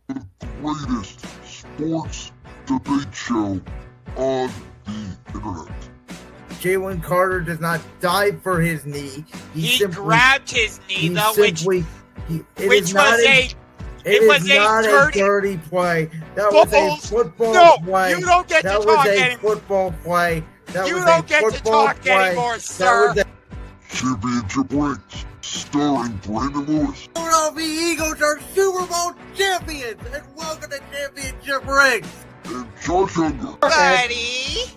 the greatest sports debate show on the internet. Jalen Carter does not dive for his knee. He grabbed his knee, though, which was a dirty play. That was a football play. You don't get to talk anymore. Football play. You don't get to talk anymore, sir. Championship rings, starring Brandon Lewis. Philadelphia Eagles are Super Bowl champions, and welcome to Championship Rings. And Josh Ungar. Buddy.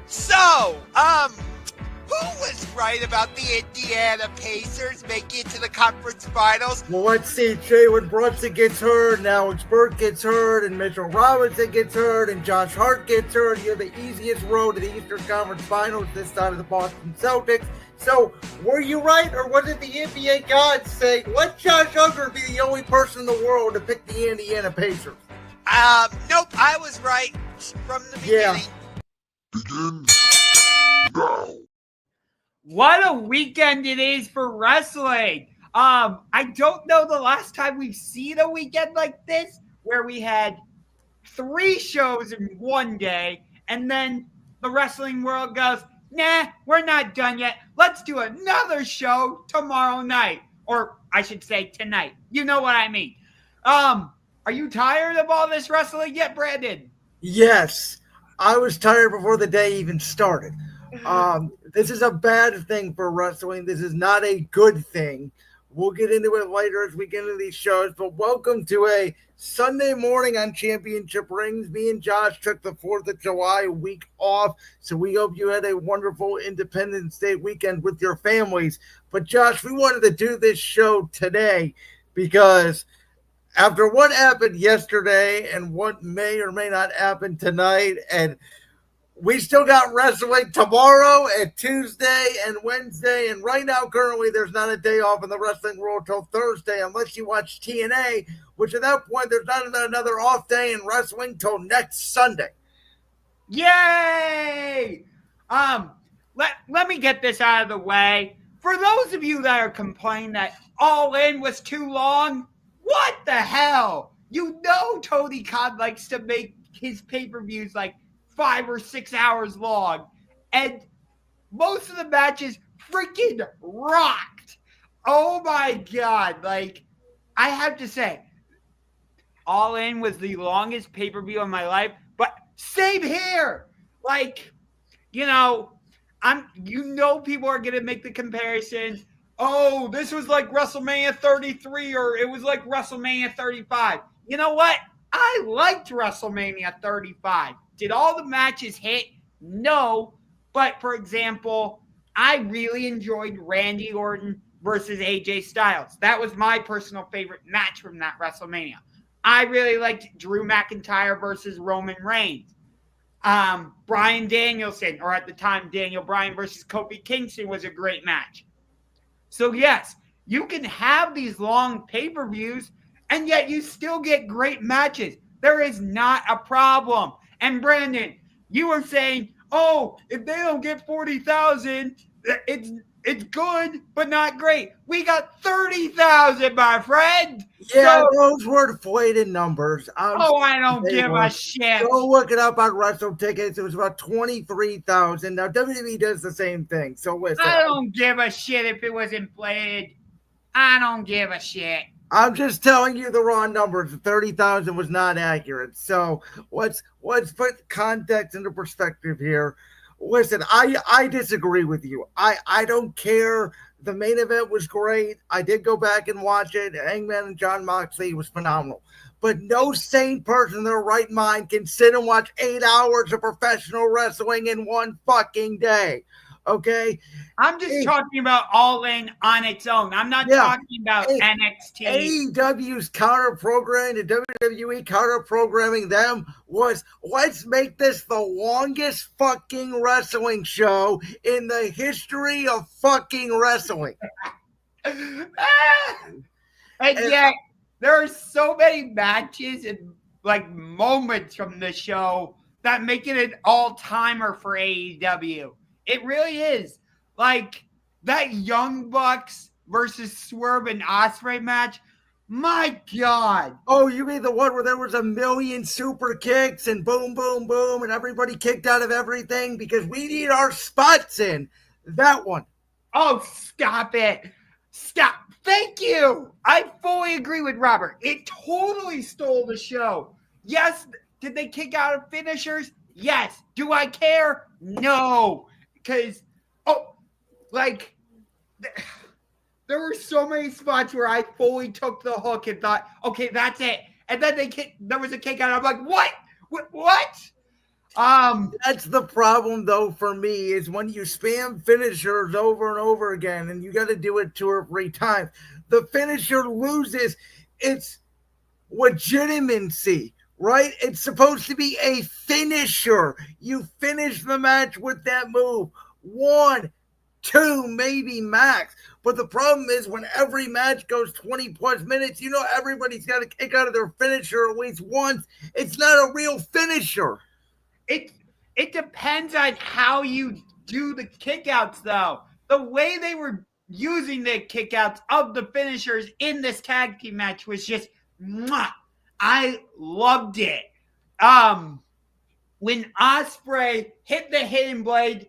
So, who was right about the Indiana Pacers making it to the conference finals? Well, let's see. Jalen Brunson gets hurt, and Alex Burke gets hurt, and Mitchell Robinson gets hurt, and Josh Hart gets hurt. You have the easiest road to the Eastern Conference Finals this side of the Boston Celtics. So, were you right, or was it the NBA gods saying, let Josh Ungar be the only person in the world to pick the Indiana Pacers? Nope, I was right from the beginning. Begin now. What a weekend it is for wrestling. I don't know the last time we've seen a weekend like this where we had 3 shows in one day and then the wrestling world goes, nah, we're not done yet. Let's do another show tomorrow night. Or I should say tonight. You know what I mean. Are you tired of all this wrestling yet, Brandon? Yes. I was tired before the day even started. This is a bad thing for wrestling. This is not a good thing. We'll get into it later as we get into these shows, but welcome to a Sunday morning on Championship Rings. Me and Josh took the 4th of July week off, so we hope you had a wonderful Independence Day weekend with your families. But Josh, we wanted to do this show today because after what happened yesterday and what may or may not happen tonight, and we still got wrestling tomorrow and Tuesday and Wednesday, and right now currently there's not a day off in the wrestling world till Thursday unless you watch TNA, which at that point there's not another off day in wrestling till next Sunday. Yay! Let me get this out of the way. For those of you that are complaining that All In was too long, what the hell? You know Tony Khan likes to make his pay-per-views like 5 or 6 hours long, and most of the matches freaking rocked. Oh my god, like, I have to say, All In was the longest pay-per-view of my life, but same here. Like, people are gonna make the comparison. Oh, this was like WrestleMania 33, or it was like WrestleMania 35. You know what? I liked WrestleMania 35. Did all the matches hit? No. But, for example, I really enjoyed Randy Orton versus AJ Styles. That was my personal favorite match from that WrestleMania. I really liked Drew McIntyre versus Roman Reigns. Bryan Danielson, or at the time, Daniel Bryan versus Kofi Kingston was a great match. So, yes, you can have these long pay-per-views, and yet you still get great matches. There is not a problem. And Brandon, you were saying, oh, if they don't get 40,000, it's good, but not great. We got 30,000, my friend. Yeah, so, those were inflated numbers. I don't give a shit. Go look it up on Wrestle Tickets. It was about 23,000. Now, WWE does the same thing. So listen. I don't give a shit if it was inflated. I don't give a shit. I'm just telling you the raw numbers. 30,000 was not accurate. So let's put context into perspective here. Listen, I disagree with you. I don't care. The main event was great. I did go back and watch it. Hangman and Jon Moxley was phenomenal. But no sane person in their right mind can sit and watch 8 hours of professional wrestling in one fucking day. Okay? I'm just talking about All In on its own. I'm not talking about NXT. AEW's counter-programming, the WWE counter-programming them was, let's make this the longest fucking wrestling show in the history of fucking wrestling. And yet, there are so many matches and like moments from the show that make it an all-timer for AEW. It really is. Like, that Young Bucks versus Swerve and Ospreay match, My God. Oh, you mean the one where there was a million super kicks and boom, boom, boom, and everybody kicked out of everything because we need our spots in? That one. Oh, stop it. Stop. Thank you. I fully agree with Robert. It totally stole the show. Yes. Did they kick out of finishers? Yes. Do I care? No. Because, there were so many spots where I fully took the hook and thought, okay, that's it. And then there was a kick out. I'm like, what? What? That's the problem, though, for me, is when you spam finishers over and over again, and you got to do it 2 or 3 times, the finisher loses its legitimacy, right? It's supposed to be a finisher. You finish the match with that move. 1, 2, maybe max. But the problem is when every match goes 20 plus minutes, everybody's got to kick out of their finisher at least once. It's not a real finisher. It depends on how you do the kickouts, though. The way they were using the kickouts of the finishers in this tag team match was just, I loved it. When Ospreay hit the hidden blade,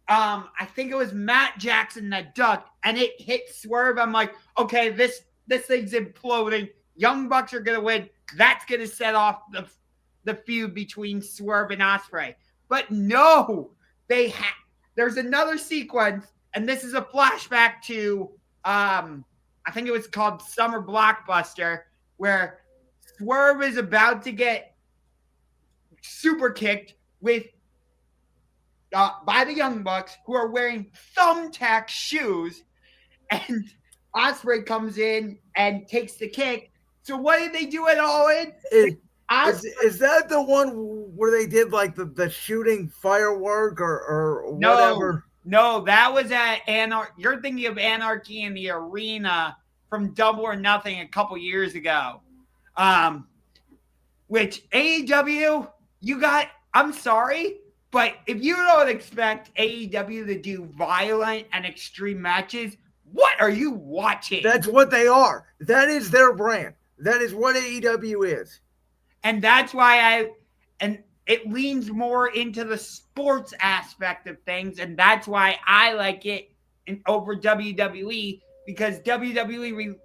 I think it was Matt Jackson that ducked, and it hit Swerve. I'm like, okay, this thing's imploding. Young Bucks are gonna win. That's gonna set off the feud between Swerve and Ospreay. But no, there's another sequence, and this is a flashback to I think it was called Summer Blockbuster, where Swerve is about to get super kicked by the Young Bucks, who are wearing thumbtack shoes, and Ospreay comes in and takes the kick. So what did they do at All In? Is that the one where they did like the shooting firework or whatever? No, that was at You're thinking of Anarchy in the Arena from Double or Nothing a couple years ago. Which AEW, I'm sorry, but if you don't expect AEW to do violent and extreme matches, what are you watching? That's what they are. That is their brand. That is what AEW is. And that's why it leans more into the sports aspect of things. And that's why I like it over WWE, because WWE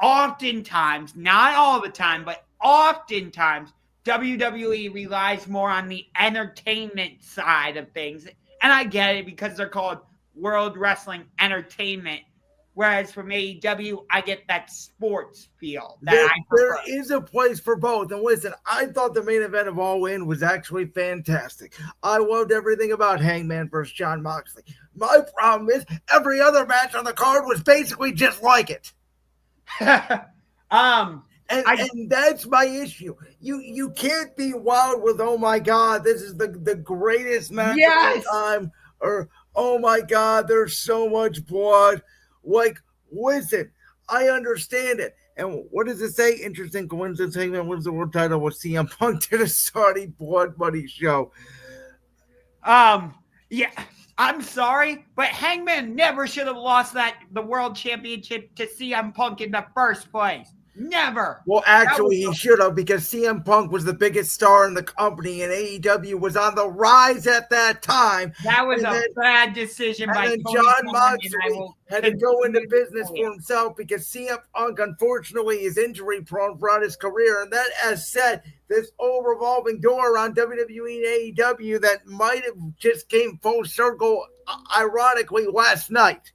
oftentimes, not all the time, but oftentimes, WWE relies more on the entertainment side of things. And I get it because they're called World Wrestling Entertainment. Whereas from AEW, I get that sports feel. There is a place for both. And listen, I thought the main event of All In was actually fantastic. I loved everything about Hangman versus Jon Moxley. My problem is every other match on the card was basically just like it. And that's my issue. You can't be wild with, oh my God, this is the greatest match of all time, or oh my God, there's so much blood. Like, listen, I understand it. And what does it say? Interesting coincidence. Hangman wins the world title with CM Punk to the Saudi Blood Money show. Yeah, I'm sorry, but Hangman never should have lost the world championship to CM Punk in the first place. Never. Well, actually, he should have, because CM Punk was the biggest star in the company, and AEW was on the rise at that time. That was bad decision by Tony Jon Moxley had to go into business for himself because CM Punk, unfortunately, is injury prone throughout his career. And that, as said, this old revolving door around WWE and AEW that might have just came full circle, ironically, last night.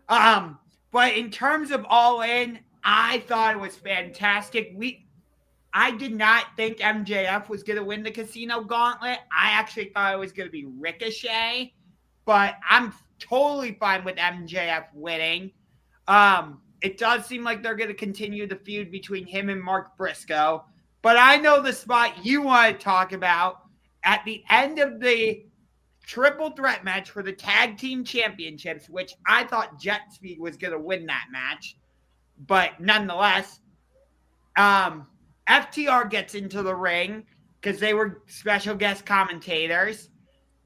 But in terms of All In, I thought it was fantastic. I did not think MJF was going to win the Casino Gauntlet. I actually thought it was going to be Ricochet, but I'm totally fine with MJF winning. It does seem like they're going to continue the feud between him and Mark Briscoe, but I know the spot you want to talk about at the end of the triple threat match for the tag team championships, which I thought Jet Speed was going to win that match. But nonetheless, FTR gets into the ring because they were special guest commentators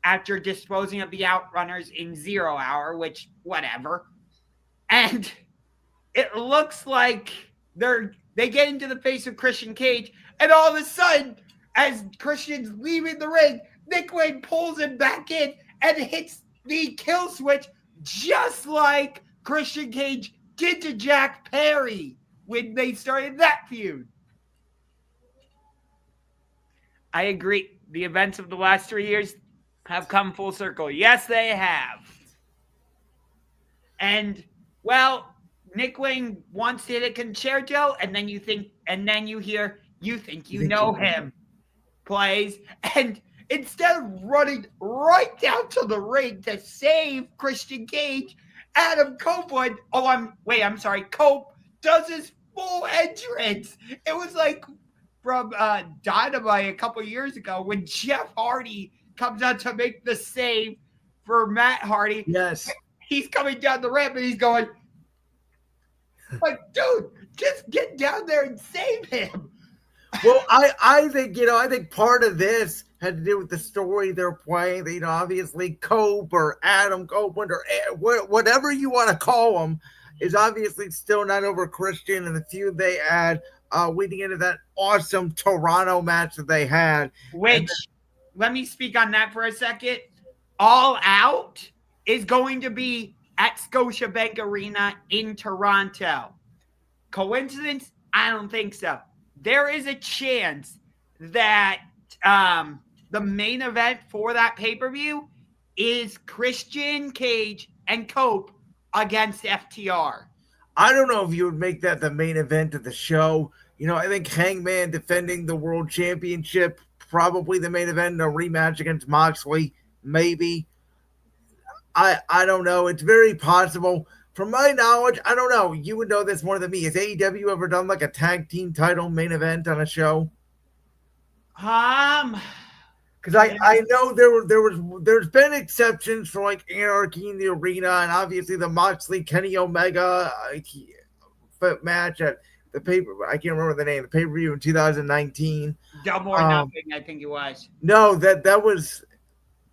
after disposing of the Outrunners in 0 Hour, which, whatever. And it looks like they get into the face of Christian Cage, and all of a sudden, as Christian's leaving the ring, Nick Wayne pulls him back in and hits the kill switch just like Christian Cage did to Jack Perry when they started that feud. I agree. The events of the last 3 years have come full circle. Yes, they have. And, well, Nick Wayne once did a concerto, and then you think you know him plays, and instead of running right down to the ring to save Christian Cage, Adam Copeland, Cope does his full entrance. It was like from Dynamite a couple years ago when Jeff Hardy comes out to make the save for Matt Hardy. Yes. He's coming down the ramp and he's going, like, dude, just get down there and save him. Well, I think part of this had to do with the story they're playing. Obviously Cope or Adam Copeland or whatever you want to call him is obviously still not over Christian and the feud they had leading into that awesome Toronto match that they had. Which, let me speak on that for a second. All Out is going to be at Scotiabank Arena in Toronto. Coincidence? I don't think so. There is a chance that the main event for that pay-per-view is Christian Cage and Cope against FTR. I don't know if you would make that the main event of the show. I think Hangman defending the world championship, probably the main event, a rematch against Moxley, maybe. I don't know. It's very possible. From my knowledge, I don't know. You would know this more than me. Has AEW ever done like a tag team title main event on a show? Because I know there's been exceptions for like Anarchy in the Arena and obviously the Moxley Kenny Omega match at the paper. I can't remember the name. The pay-per-view in 2019. Double or Nothing, I think it was. No, that was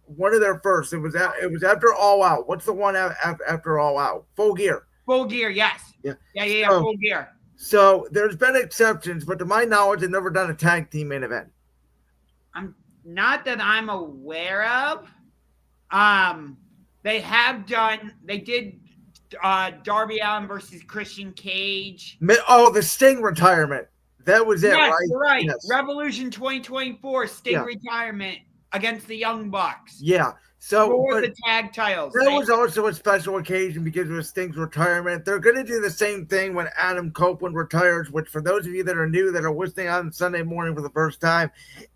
one of their first. It was after All Out. What's the one after All Out? Full Gear. Full Gear, yes. Yeah. Full Gear. So there's been exceptions, but to my knowledge, they've never done a tag team main event. Not that I'm aware of. They did Darby Allin versus Christian Cage. Oh, the Sting retirement. That was it, yes, right? Right. Yes. Revolution 2024 Sting retirement against the Young Bucks. Yeah. So for the tag titles. That was also a special occasion because of Sting's retirement. They're going to do the same thing when Adam Copeland retires, which for those of you that are new, that are listening on Sunday morning for the first time,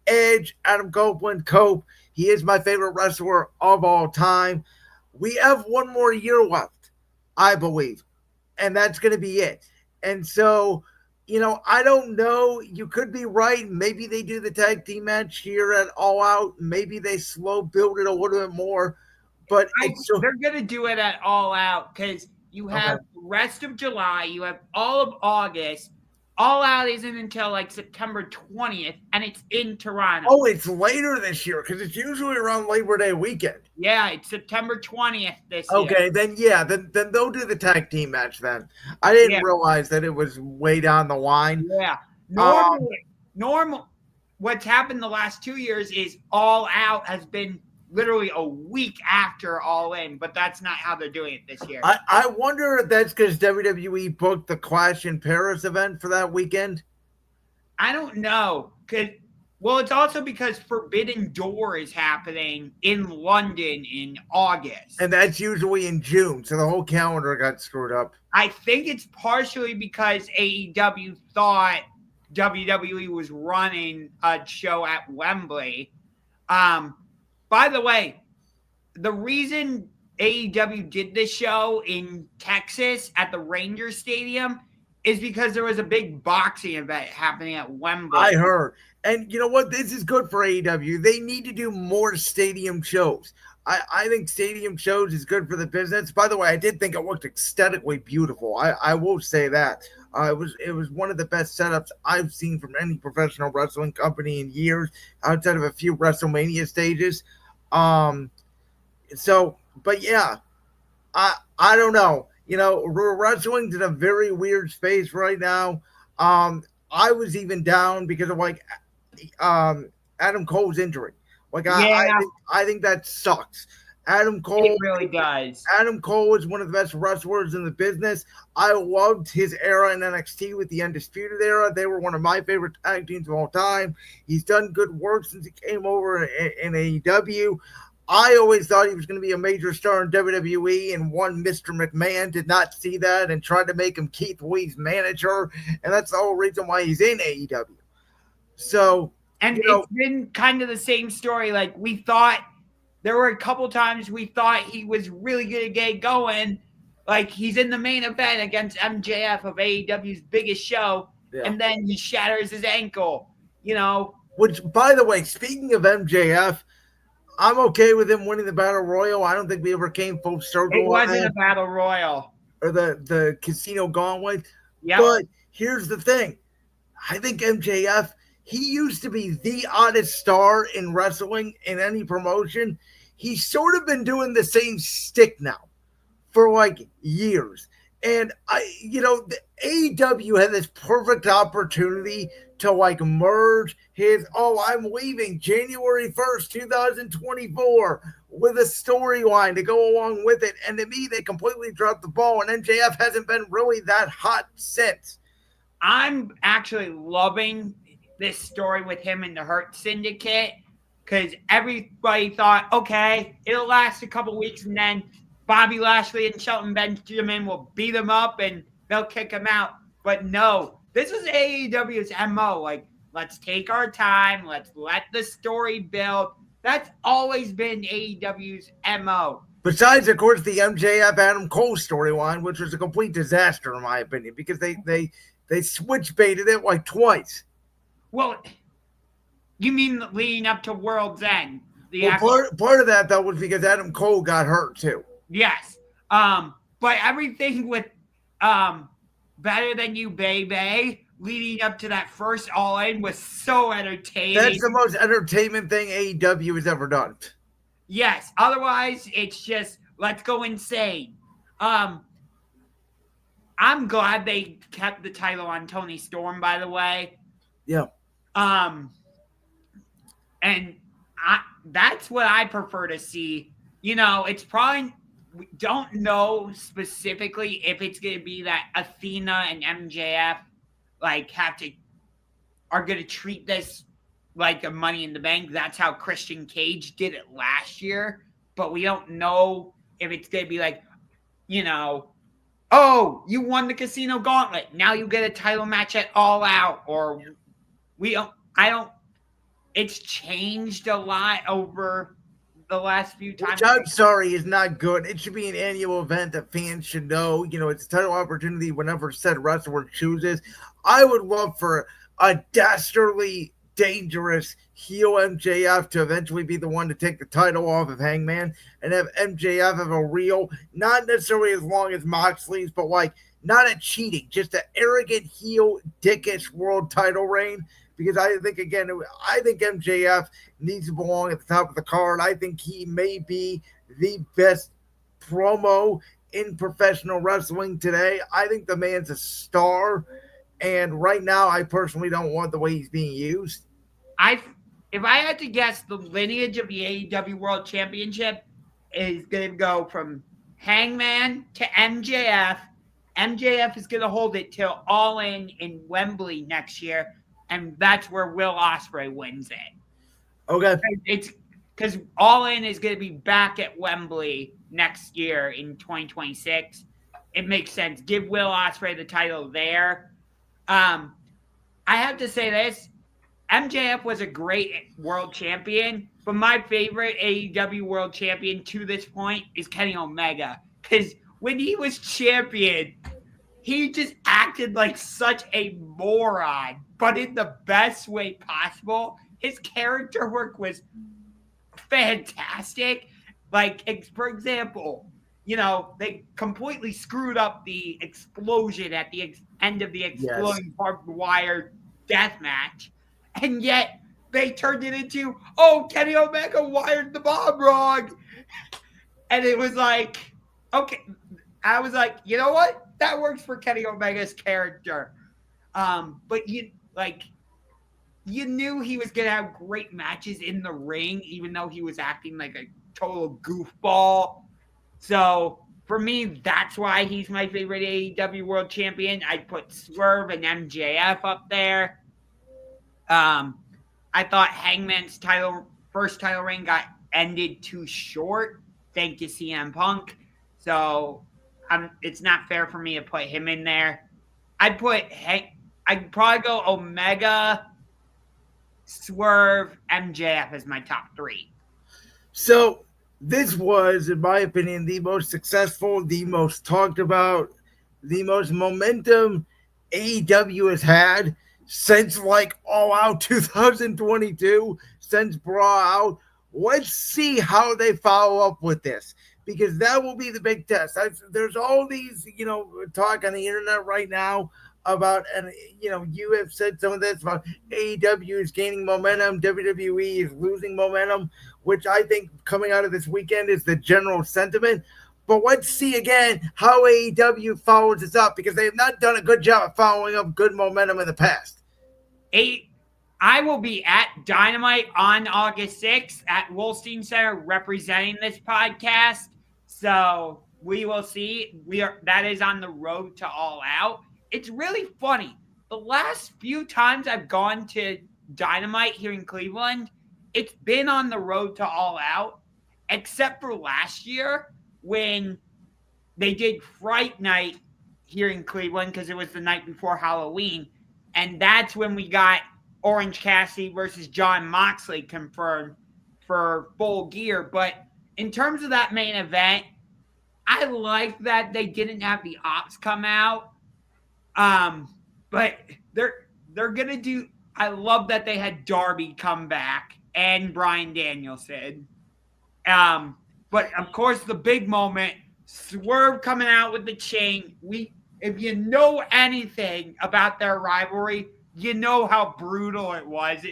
Edge, Adam Copeland, Cope, he is my favorite wrestler of all time. We have one more year left, I believe, and that's going to be it. And so, I don't know. You could be right. Maybe they do the tag team match here at All Out. Maybe they slow build it a little bit more. But they're going to do it at All Out because you have the rest of July. You have all of August. All Out isn't until like September 20th, and it's in Toronto. Oh, it's later this year because it's usually around Labor Day weekend. Yeah, it's September 20th this year. Okay, then they'll do the tag team match then. I didn't realize that it was way down the line. Yeah. Normal. What's happened the last 2 years is All Out has been literally a week after All In, but that's not how they're doing it this year. I wonder if that's because WWE booked the Clash in Paris event for that weekend. I don't know. It's also because Forbidden Door is happening in London in August. And that's usually in June, so the whole calendar got screwed up. I think it's partially because AEW thought WWE was running a show at Wembley. By the way, the reason AEW did this show in Texas at the Rangers Stadium is because there was a big boxing event happening at Wembley. I heard. And you know what? This is good for AEW. They need to do more stadium shows. I think stadium shows is good for the business. By the way, I did think it looked aesthetically beautiful. I will say that. It was one of the best setups I've seen from any professional wrestling company in years, outside of a few WrestleMania stages. But yeah, I don't know. Wrestling's in a very weird space right now. I was even down because of like Adam Cole's injury. Like Yeah, I think that sucks. Adam it Cole really does. Adam Cole is one of the best wrestlers in the business. I loved his era in NXT with the Undisputed Era. They were one of my favorite tag teams of all time. He's done good work since he came over in AEW. I always thought he was going to be a major star in WWE, and one Mr. McMahon did not see that and tried to make him Keith Lee's manager, and that's the whole reason why he's in AEW. So, And it's been kind of the same story. Like, we thought there were a couple times we thought he was really going to get going. Like, he's in the main event against MJF of AEW's biggest show, and then he shatters his ankle, Which, by the way, speaking of MJF, I'm okay with him winning the Battle Royal. I don't think we ever came full circle. It wasn't a Battle Royal. Or the Casino Gauntlet. Yep. But here's the thing. I think MJF, he used to be the oddest star in wrestling in any promotion. He's sort of been doing the same stick now for like years. And the AEW had this perfect opportunity to like merge his, I'm leaving January 1st, 2024 with a storyline to go along with it. And to me, they completely dropped the ball, and MJF hasn't been really that hot since. I'm actually loving this story with him and the Hurt Syndicate, because everybody thought, okay, it'll last a couple weeks and then Bobby Lashley and Shelton Benjamin will beat him up and they'll kick him out. But no, this is AEW's MO. Like, let's take our time. Let's let the story build. That's always been AEW's MO. Besides, of course, the MJF Adam Cole storyline, which was a complete disaster, in my opinion, because they switch baited it like twice. Well, you mean leading up to World's End? Part of that, though, was because Adam Cole got hurt, too. Yes. But everything with Better Than You, Baby, leading up to that first All-In was so entertaining. That's the most entertainment thing AEW has ever done. Yes. Otherwise, it's just, let's go insane. I'm glad they kept the title on Tony Storm, by the way. Yeah. And that's what I prefer to see. It's probably, we don't know specifically if it's going to be that Athena and MJF are going to treat this like a Money in the Bank. That's how Christian Cage did it last year. But we don't know if it's going to be like, oh, you won the Casino Gauntlet. Now you get a title match at All Out. Or it's changed a lot over the last few times. Which I'm sorry is not good. It should be an annual event that fans should know. It's a title opportunity whenever said wrestler chooses. I would love for a dastardly, dangerous heel MJF to eventually be the one to take the title off of Hangman and have MJF have a real, not necessarily as long as Moxley's, but like not a cheating, just an arrogant heel, dickish world title reign. Because I think MJF needs to belong at the top of the card. I think he may be the best promo in professional wrestling today. I think the man's a star. And right now, I personally don't want the way he's being used. If I had to guess, the lineage of the AEW World Championship is going to go from Hangman to MJF. MJF is going to hold it till All in Wembley next year. And that's where Will Ospreay wins it. Okay. It's because All In is going to be back at Wembley next year in 2026. It makes sense. Give Will Ospreay the title there. I have to say this. MJF was a great world champion, but my favorite AEW world champion to this point is Kenny Omega. Because when he was champion, he just acted like such a moron, but in the best way possible. His character work was fantastic. Like, for example, they completely screwed up the explosion at the end of the exploding barbed wire death match. And yet they turned it into, Kenny Omega wired the bomb wrong. And it was like, okay. I was like, you know what? That works for Kenny Omega's character. But you knew he was gonna have great matches in the ring, even though he was acting like a total goofball. So for me, that's why he's my favorite AEW World Champion. I'd put Swerve and MJF up there. I thought Hangman's first title reign got ended too short, thanks to CM Punk. So it's not fair for me to put him in there. I'd probably go Omega, Swerve, MJF as my top three. So this was, in my opinion, the most successful, the most talked about, the most momentum AEW has had since All Out 2022, since Brawl Out. Let's see how they follow up with this, because that will be the big test. There's all these, talk on the internet right now about, and you have said some of this about AEW is gaining momentum, WWE is losing momentum, which I think coming out of this weekend is the general sentiment. But let's see again how AEW follows this up, because they have not done a good job of following up good momentum in the past. I will be at Dynamite on August 6th at Wolstein Center representing this podcast. So we will see. That is on the road to All Out. It's really funny. The last few times I've gone to Dynamite here in Cleveland, it's been on the road to All Out, except for last year when they did Fright Night here in Cleveland because it was the night before Halloween. And that's when we got Orange Cassidy versus Jon Moxley confirmed for Full Gear. But in terms of that main event, I like that they didn't have the Ops come out. But they're going to do – I love that they had Darby come back and Bryan Danielson. But, of course, the big moment, Swerve coming out with the chain. If you know anything about their rivalry, you know how brutal it was.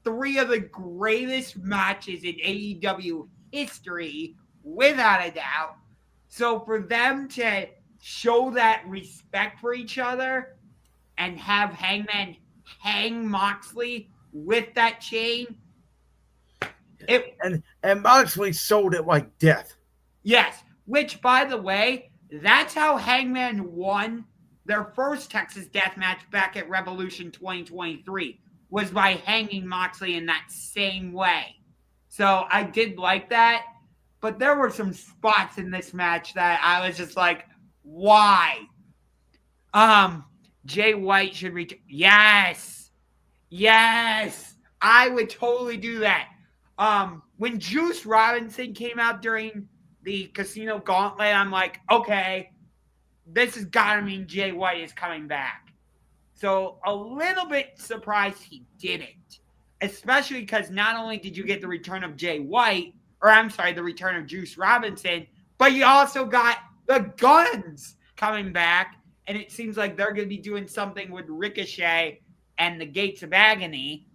Three of the greatest matches in AEW history, without a doubt. So for them to show that respect for each other and have Hangman hang Moxley with that chain. And Moxley sold it like death. Yes, which, by the way, that's how Hangman won their first Texas Death Match back at Revolution 2023, was by hanging Moxley in that same way. So I did like that, but there were some spots in this match that I was just like, why? Jay White should return. Yes, I would totally do that. When Juice Robinson came out during the Casino Gauntlet, I'm like, okay, this has got to mean Jay White is coming back. So a little bit surprised he didn't, especially because not only did you get the return of Jay White, the return of Juice Robinson, but you also got the Guns coming back, and it seems like they're going to be doing something with Ricochet and the Gates of Agony,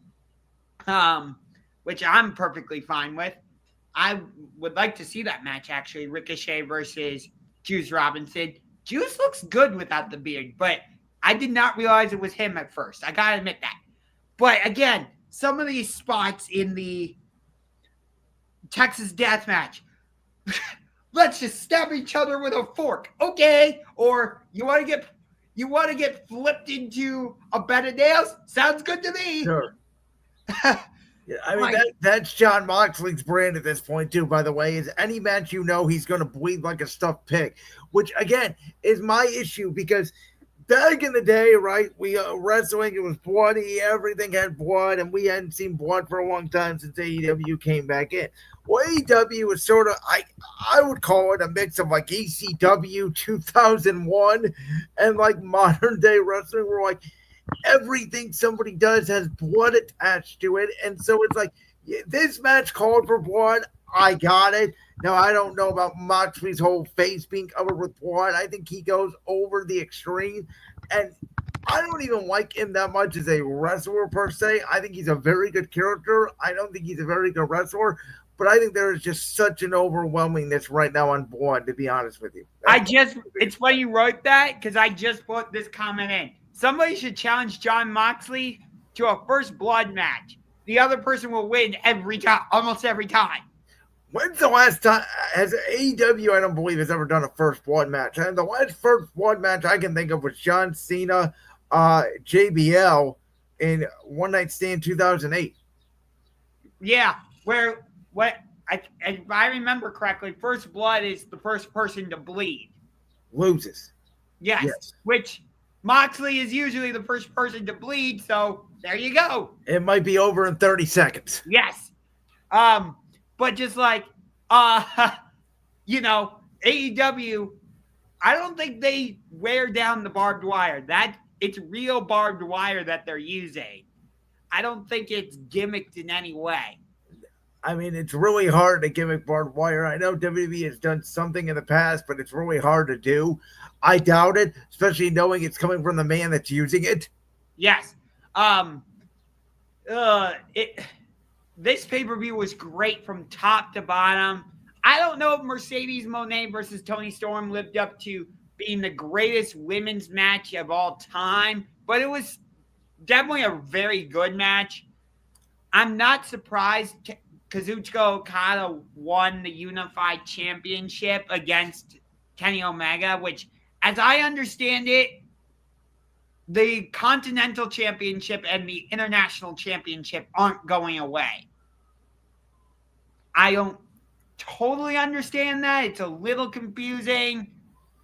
which I'm perfectly fine with. I would like to see that match, actually, Ricochet versus Juice Robinson. Juice looks good without the beard, but I did not realize it was him at first. I got to admit that. But again, some of these spots in the Texas Death Match, let's just stab each other with a fork, okay? Or you want to get flipped into a bed of nails? Sounds good to me. Sure. Yeah, I mean, that's Jon Moxley's brand at this point, too, by the way, is any match he's going to bleed like a stuffed pig, which, again, is my issue, because back in the day, right, wrestling, it was bloody, everything had blood, and we hadn't seen blood for a long time since AEW came back in. Well, AEW is sort of, I would call it a mix of like ECW 2001 and like modern day wrestling, where like everything somebody does has blood attached to it. And so it's like, this match called for blood. I got it. Now, I don't know about Moxley's whole face being covered with blood. I think he goes over the extreme. And I don't even like him that much as a wrestler per se. I think he's a very good character. I don't think he's a very good wrestler. But I think there is just such an overwhelmingness right now on blood, to be honest with you. It's funny you wrote that, because I just put this comment in. somebody should challenge Jon Moxley to a first blood match. The other person will win every time, almost every time. When's the last time has AEW? I don't believe has ever done a first blood match. And the last first blood match I can think of was John Cena, JBL in One Night Stand 2008. Yeah, where if I remember correctly, first blood is the first person to bleed. Loses. Yes. Which Moxley is usually the first person to bleed, so there you go. It might be over in 30 seconds. Yes. But just like AEW, I don't think they wear down the barbed wire. That it's real barbed wire that they're using. I don't think it's gimmicked in any way. I mean, it's really hard to gimmick barbed wire. I know WWE has done something in the past, but it's really hard to do. I doubt it, especially knowing it's coming from the man that's using it. Yes. This pay-per-view was great from top to bottom. I don't know if Mercedes Moné versus Toni Storm lived up to being the greatest women's match of all time, but it was definitely a very good match. I'm not surprised Kazuchika Okada won the Unified Championship against Kenny Omega, which, as I understand it, the Continental Championship and the International Championship aren't going away. I don't totally understand that. It's a little confusing,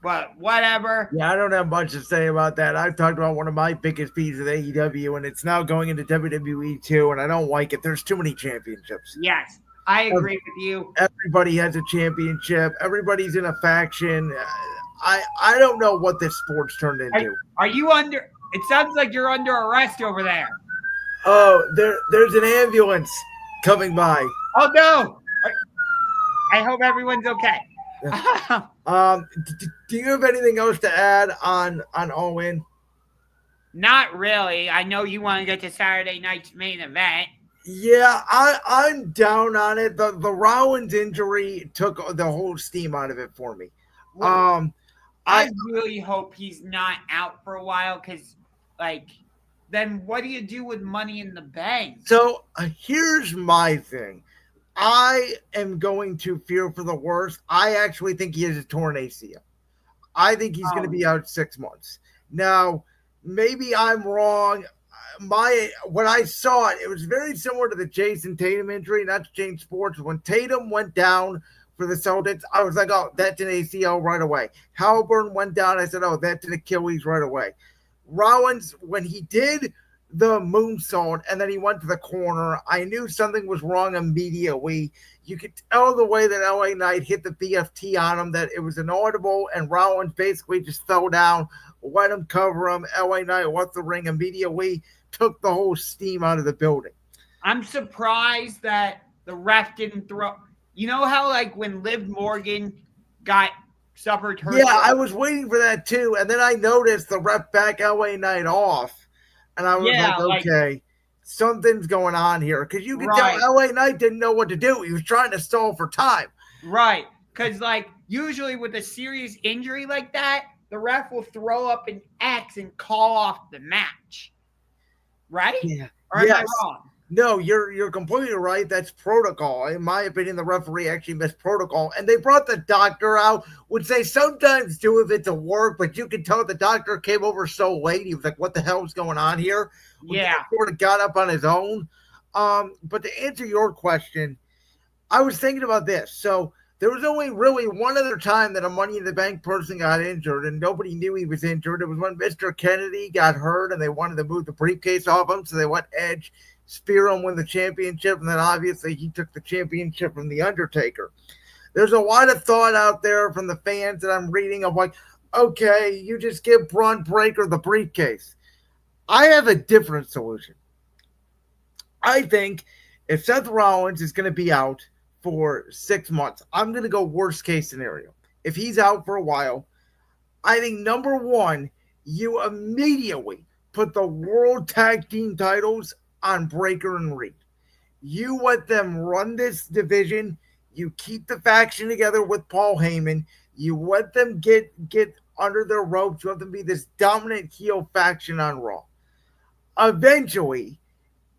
but whatever. Yeah, I don't have much to say about that. I've talked about one of my biggest beefs with AEW, and it's now going into WWE too, and I don't like it. There's too many championships. Yes, I agree with you. Everybody has a championship. Everybody's in a faction. I don't know what this sport's turned into. Are you under? It sounds like you're under arrest over there. Oh, there's an ambulance coming by. Oh no! I hope everyone's okay. Do you have anything else to add on All In? Not really. I know you want to get to Saturday night's main event. Yeah, I'm down on it. The Rollins injury took the whole steam out of it for me. I really hope he's not out for a while because, then what do you do with Money in the Bank? So here's my thing. I am going to fear for the worst. I actually think he has a torn ACL. I think he's going to be out 6 months. Now, maybe I'm wrong. When I saw it, it was very similar to the Jason Tatum injury, not to change sports. When Tatum went down for the Celtics, I was like, oh, that's an ACL right away. Halliburton went down. I said, oh, that's an Achilles right away. Rollins, when he did the moonsault and then he went to the corner, I knew something was wrong immediately. You could tell the way that LA Knight hit the BFT on him that it was inaudible, and Rollins basically just fell down, let him cover him. LA Knight left the ring immediately, took the whole steam out of the building. I'm surprised that the ref didn't throw. You know how when Liv Morgan suffered her. Yeah, I was waiting for that too, and then I noticed the ref back LA Knight off. And I was okay, something's going on here. Because you could tell LA Knight didn't know what to do. He was trying to stall for time. Right. Because, usually with a serious injury like that, the ref will throw up an X and call off the match. Right? Yeah. Or am I wrong? No, you're completely right. That's protocol. In my opinion, the referee actually missed protocol. And they brought the doctor out, which they sometimes do if it's a work, but you can tell the doctor came over so late. He was like, what the hell is going on here? Yeah. He sort of got up on his own. But to answer your question, I was thinking about this. So there was only really one other time that a Money in the Bank person got injured, and nobody knew he was injured. It was when Mr. Kennedy got hurt, and they wanted to move the briefcase off him, so they let Edge spear him, win the championship, and then obviously he took the championship from The Undertaker. There's a lot of thought out there from the fans that I'm reading of okay, you just give Braun Breaker the briefcase. I have a different solution. I think if Seth Rollins is going to be out for 6 months, I'm going to go worst case scenario. If he's out for a while, I think number one, you immediately put the World Tag Team titles on Breaker and Reed. You let them run this division. You keep the faction together with Paul Heyman. You let them get under their ropes. You have them be this dominant heel faction on Raw. Eventually,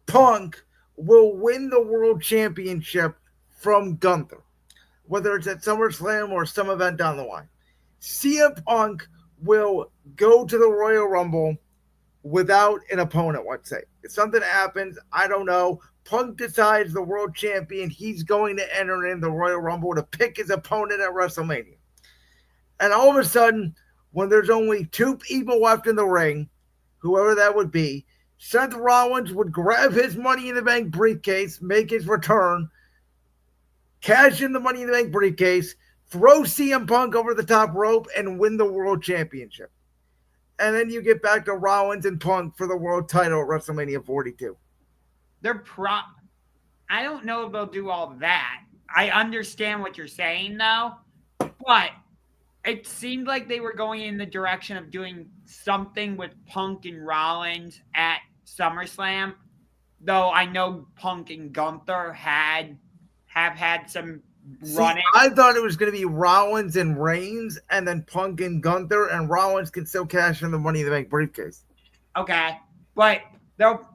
Punk will win the world championship from Gunther, whether it's at SummerSlam or some event down the line. CM Punk will go to the Royal Rumble without an opponent, let's say. If something happens, I don't know. Punk decides the world champion, he's going to enter in the Royal Rumble to pick his opponent at WrestleMania. And all of a sudden, when there's only two people left in the ring, whoever that would be, Seth Rollins would grab his Money in the Bank briefcase, make his return, cash in the Money in the Bank briefcase, throw CM Punk over the top rope, and win the world championship. And then you get back to Rollins and Punk for the world title at WrestleMania 42. I don't know if they'll do all that. I understand what you're saying, though, but it seemed like they were going in the direction of doing something with Punk and Rollins at SummerSlam, though I know Punk and Gunther have had some running. I thought it was going to be Rollins and Reigns, and then Punk and Gunther, and Rollins can still cash in the Money in the Bank briefcase. Okay, but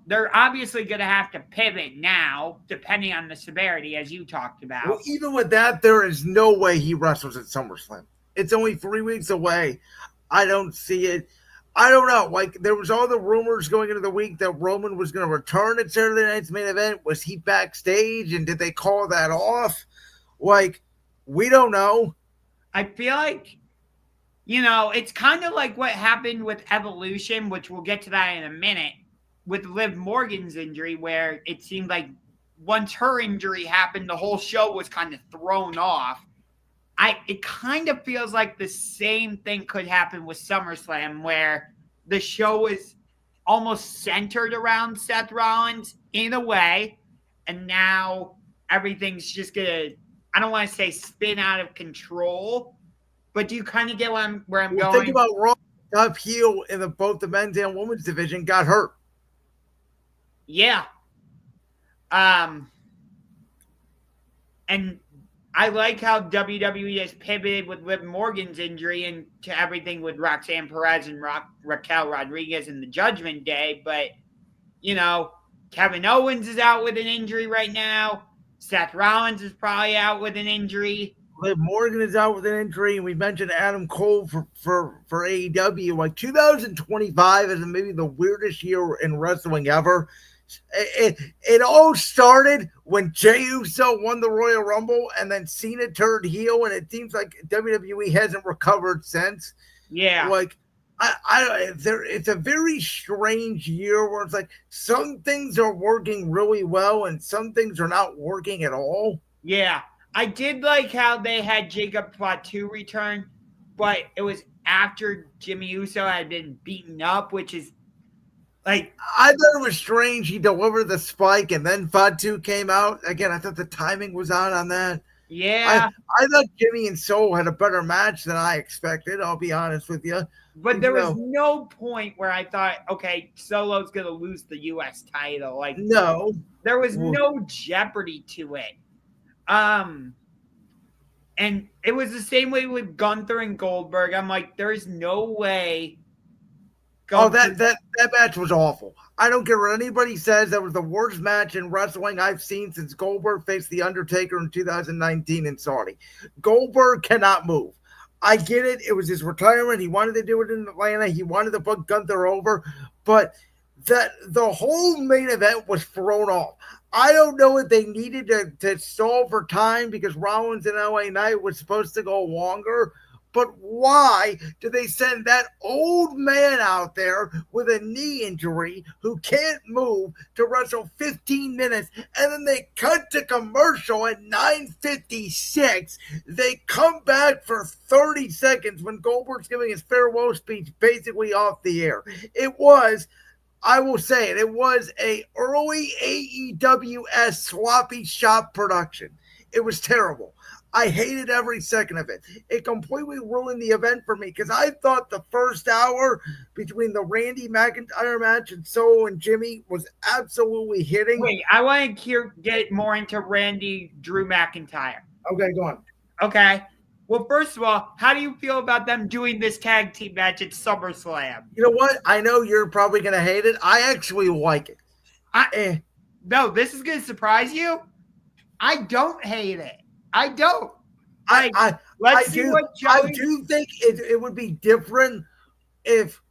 they're obviously going to have to pivot now, depending on the severity, as you talked about. Well, even with that, there is no way he wrestles at SummerSlam. It's only 3 weeks away. I don't see it. I don't know. Like, there was all the rumors going into the week that Roman was going to return at Saturday Night's Main Event. Was he backstage, and did they call that off? Like, we don't know. I feel like, it's kind of like what happened with Evolution, which we'll get to that in a minute, with Liv Morgan's injury, where it seemed like once her injury happened, the whole show was kind of thrown off. It kind of feels like the same thing could happen with SummerSlam, where the show is almost centered around Seth Rollins in a way, and now everything's just going to, I don't want to say spin out of control, but do you kind of get where I'm going? Think about Raw top heel in both the men's and women's division got hurt. Yeah. And I like how WWE has pivoted with Liv Morgan's injury into everything with Roxanne Perez and Raquel Rodriguez in the Judgment Day. But, Kevin Owens is out with an injury right now. Seth Rollins is probably out with an injury. Liv Morgan is out with an injury, and we mentioned Adam Cole for AEW. Like, 2025 is maybe the weirdest year in wrestling ever. It all started when Jey Uso won the Royal Rumble, and then Cena turned heel, and it seems like WWE hasn't recovered since. Yeah, like it's a very strange year where it's like some things are working really well, and some things are not working at all. Yeah, I did like how they had Jacob Fatu return, but it was after Jimmy Uso had been beaten up, which is. Like, I thought it was strange he delivered the spike and then Fatu came out. Again, I thought the timing was on that. Yeah. I thought Jimmy and Soul had a better match than I expected, I'll be honest with you. But there was no point where I thought, okay, Solo's going to lose the U.S. title. Like, no. There was no jeopardy to it. And it was the same way with Gunther and Goldberg. I'm like, there's no way. That match was awful. I don't care what anybody says. That was the worst match in wrestling I've seen since Goldberg faced The Undertaker in 2019 in Saudi. Goldberg cannot move. I get it. It was his retirement. He wanted to do it in Atlanta. He wanted to put Gunther over. But the whole main event was thrown off. I don't know if they needed to stall for time because Rollins and LA Knight was supposed to go longer. But why do they send that old man out there with a knee injury who can't move to wrestle 15 minutes, and then they cut to commercial at 9:56? They come back for 30 seconds when Goldberg's giving his farewell speech basically off the air. It was, I will say it, it was a early AEWS sloppy shop production. It was terrible. I hated every second of it. It completely ruined the event for me because I thought the first hour between the Randy McIntyre match and Solo and Jimmy was absolutely hitting. Wait, I want to get more into Randy Drew McIntyre. Okay, go on. Okay. Well, first of all, how do you feel about them doing this tag team match at SummerSlam? You know what? I know you're probably going to hate it. I actually like it. No, this is going to surprise you. I don't hate it. I don't. I do think it would be different if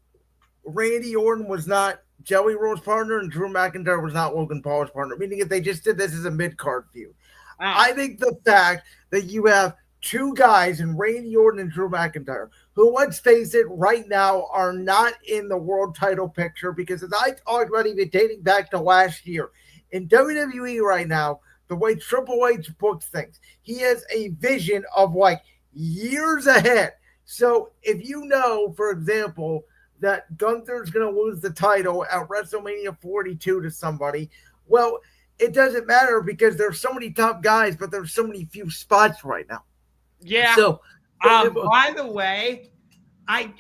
Randy Orton was not Joey Roll's partner and Drew McIntyre was not Logan Paul's partner, meaning if they just did this as a mid-card feud. I think the fact that you have two guys in Randy Orton and Drew McIntyre, who, let's face it, right now are not in the world title picture, because as I talked about even dating back to last year, in WWE right now, the way Triple H books things, he has a vision of like years ahead. So if you know, for example, that Gunther's going to lose the title at WrestleMania 42 to somebody, well, it doesn't matter because there's so many top guys, but there's so many few spots right now. Yeah. So, by the way, I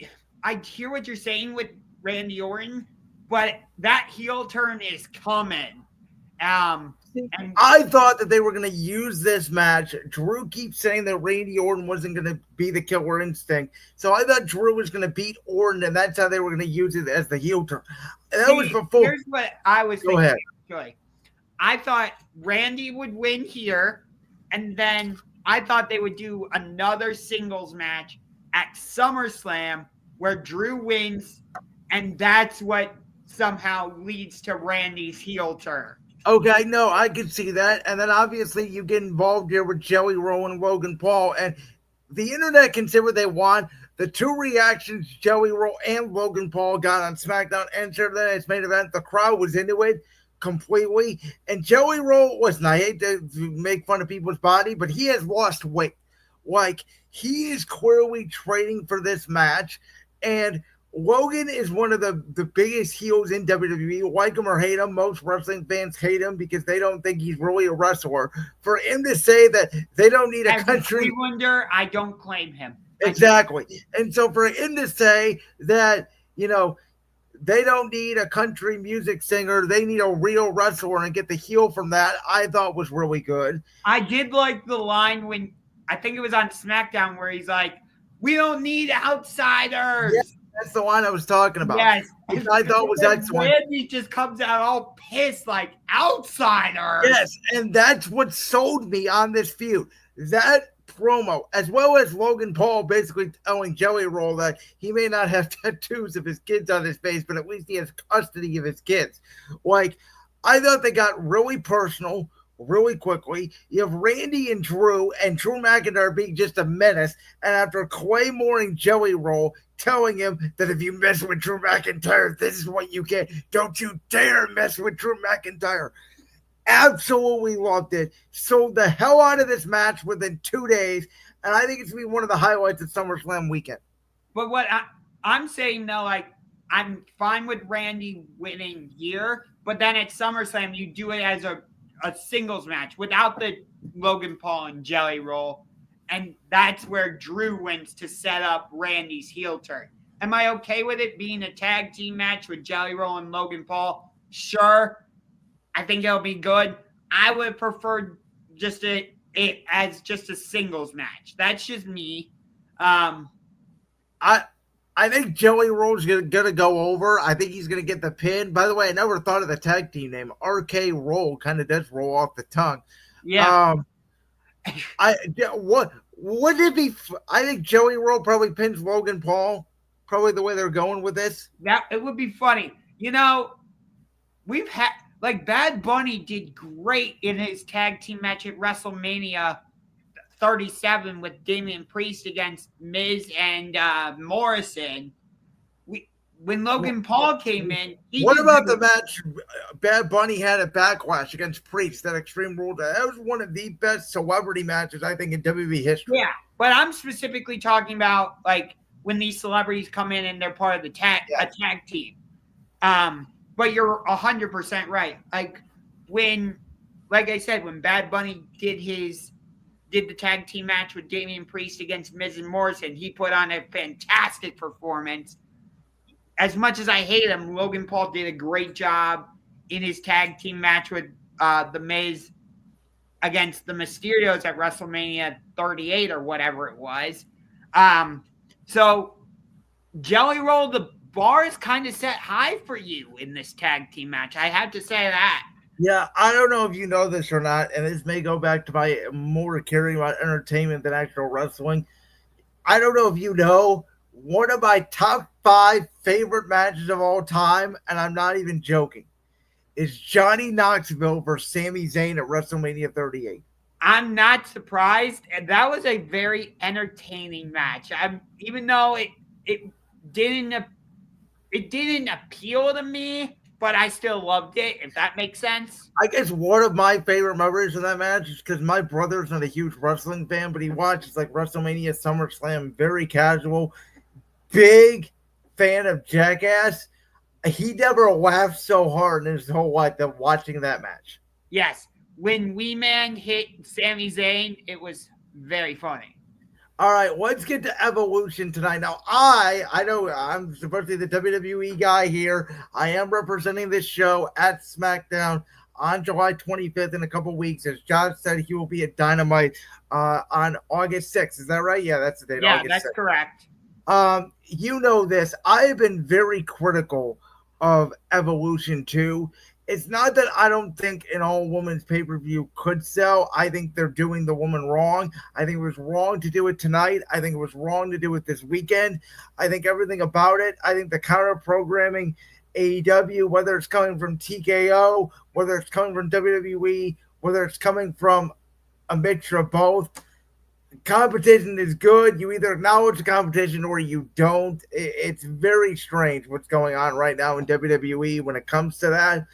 hear what you're saying with Randy Orton, but that heel turn is coming. And I thought that they were going to use this match. Drew keeps saying that Randy Orton wasn't going to be the killer instinct. So I thought Drew was going to beat Orton, and that's how they were going to use it as the heel turn. And that was before. Here's what I was thinking. Go ahead. Actually. I thought Randy would win here, and then I thought they would do another singles match at SummerSlam where Drew wins, and that's what somehow leads to Randy's heel turn. Okay, no, I can see that. And then obviously you get involved here with Joey Rowe and Logan Paul. And the internet can say what they want. The two reactions Joey Rowe and Logan Paul got on SmackDown and Saturday Night's main event, the crowd was into it completely. And Joey Rowe, listen, I hate to make fun of people's body, but he has lost weight. Like, he is clearly training for this match. And Logan is one of the biggest heels in WWE. Like him or hate him, most wrestling fans hate him because they don't think he's really a wrestler. For him to say that they don't need a country wonder, I don't claim him. Exactly. And so for him to say that, you know, they don't need a country music singer, they need a real wrestler, and get the heel from that, I thought was really good. I did like the line when, I think it was on SmackDown, where he's like, we don't need outsiders. Yes. That's the one I was talking about. Yes. Which I thought was excellent. Randy just comes out all pissed like outsiders. Yes, and that's what sold me on this feud. That promo, as well as Logan Paul basically telling Joey Roll that he may not have tattoos of his kids on his face, but at least he has custody of his kids. Like, I thought they got really personal really quickly. You have Randy and Drew McIntyre being just a menace, and after Claymoring Joey Roll, telling him that if you mess with Drew McIntyre, this is what you get. Don't you dare mess with Drew McIntyre. Absolutely loved it. Sold the hell out of this match within 2 days, and I think it's going to be one of the highlights of SummerSlam weekend. But what I'm saying, though, like, I'm fine with Randy winning here, but then at SummerSlam, you do it as a singles match without the Logan Paul and Jelly Roll. And that's where Drew wins to set up Randy's heel turn. Am I okay with it being a tag team match with Jelly Roll and Logan Paul? Sure. I think it'll be good. I would have preferred just it as just a singles match. That's just me. I think Joey Roll's gonna go over. I think he's gonna get the pin. By the way, I never thought of the tag team name. RK Roll kind of does roll off the tongue. Yeah. Would it be? I think Joey Roll probably pins Logan Paul. Probably the way they're going with this. That it would be funny. You know, we've had like Bad Bunny did great in his tag team match at WrestleMania 37 with Damian Priest against Miz and Morrison. When Logan Paul came in, what about the match Bad Bunny had at Backlash against Priest, that Extreme Rules? That was one of the best celebrity matches, I think, in WWE history. Yeah, but I'm specifically talking about like when these celebrities come in and they're part of the tag team. But you're 100% right. Like I said, when Bad Bunny did the tag team match with Damian Priest against Miz and Morrison, he put on a fantastic performance. As much as I hate him, Logan Paul did a great job in his tag team match with The Miz. against the Mysterios at WrestleMania 38 or whatever it was. So Jelly Roll, the bar is kind of set high for you in this tag team match. I have to say that. Yeah, I don't know if you know this or not, and this may go back to my more caring about entertainment than actual wrestling. I don't know if you know, one of my top 5 favorite matches of all time, and I'm not even joking, is Johnny Knoxville versus Sami Zayn at WrestleMania 38. I'm not surprised. And that was a very entertaining match. Even though it didn't appeal to me, but I still loved it, if that makes sense. I guess one of my favorite memories of that match is because my brother's not a huge wrestling fan, but he watches like WrestleMania, SummerSlam, very casual, big fan of Jackass. He never laughed so hard in his whole life than watching that match. Yes. When Wee Man hit Sami Zayn, it was very funny. All right, let's get to Evolution tonight. Now, I know I'm supposed to be the WWE guy here. I am representing this show at SmackDown on July 25th in a couple weeks. As Josh said, he will be at Dynamite on August 6th. Is that right? Yeah, that's the date. Yeah, August that's 6th. correct. You know this. I have been very critical of Evolution 2. It's not that I don't think an all-women's pay-per-view could sell. I think they're doing the woman wrong. I think it was wrong to do it tonight. I think it was wrong to do it this weekend. I think everything about it. I think the counter-programming AEW, whether it's coming from TKO, whether it's coming from WWE, whether it's coming from a mixture of both, competition is good. You either acknowledge the competition or you don't. It's very strange what's going on right now in WWE when it comes to that.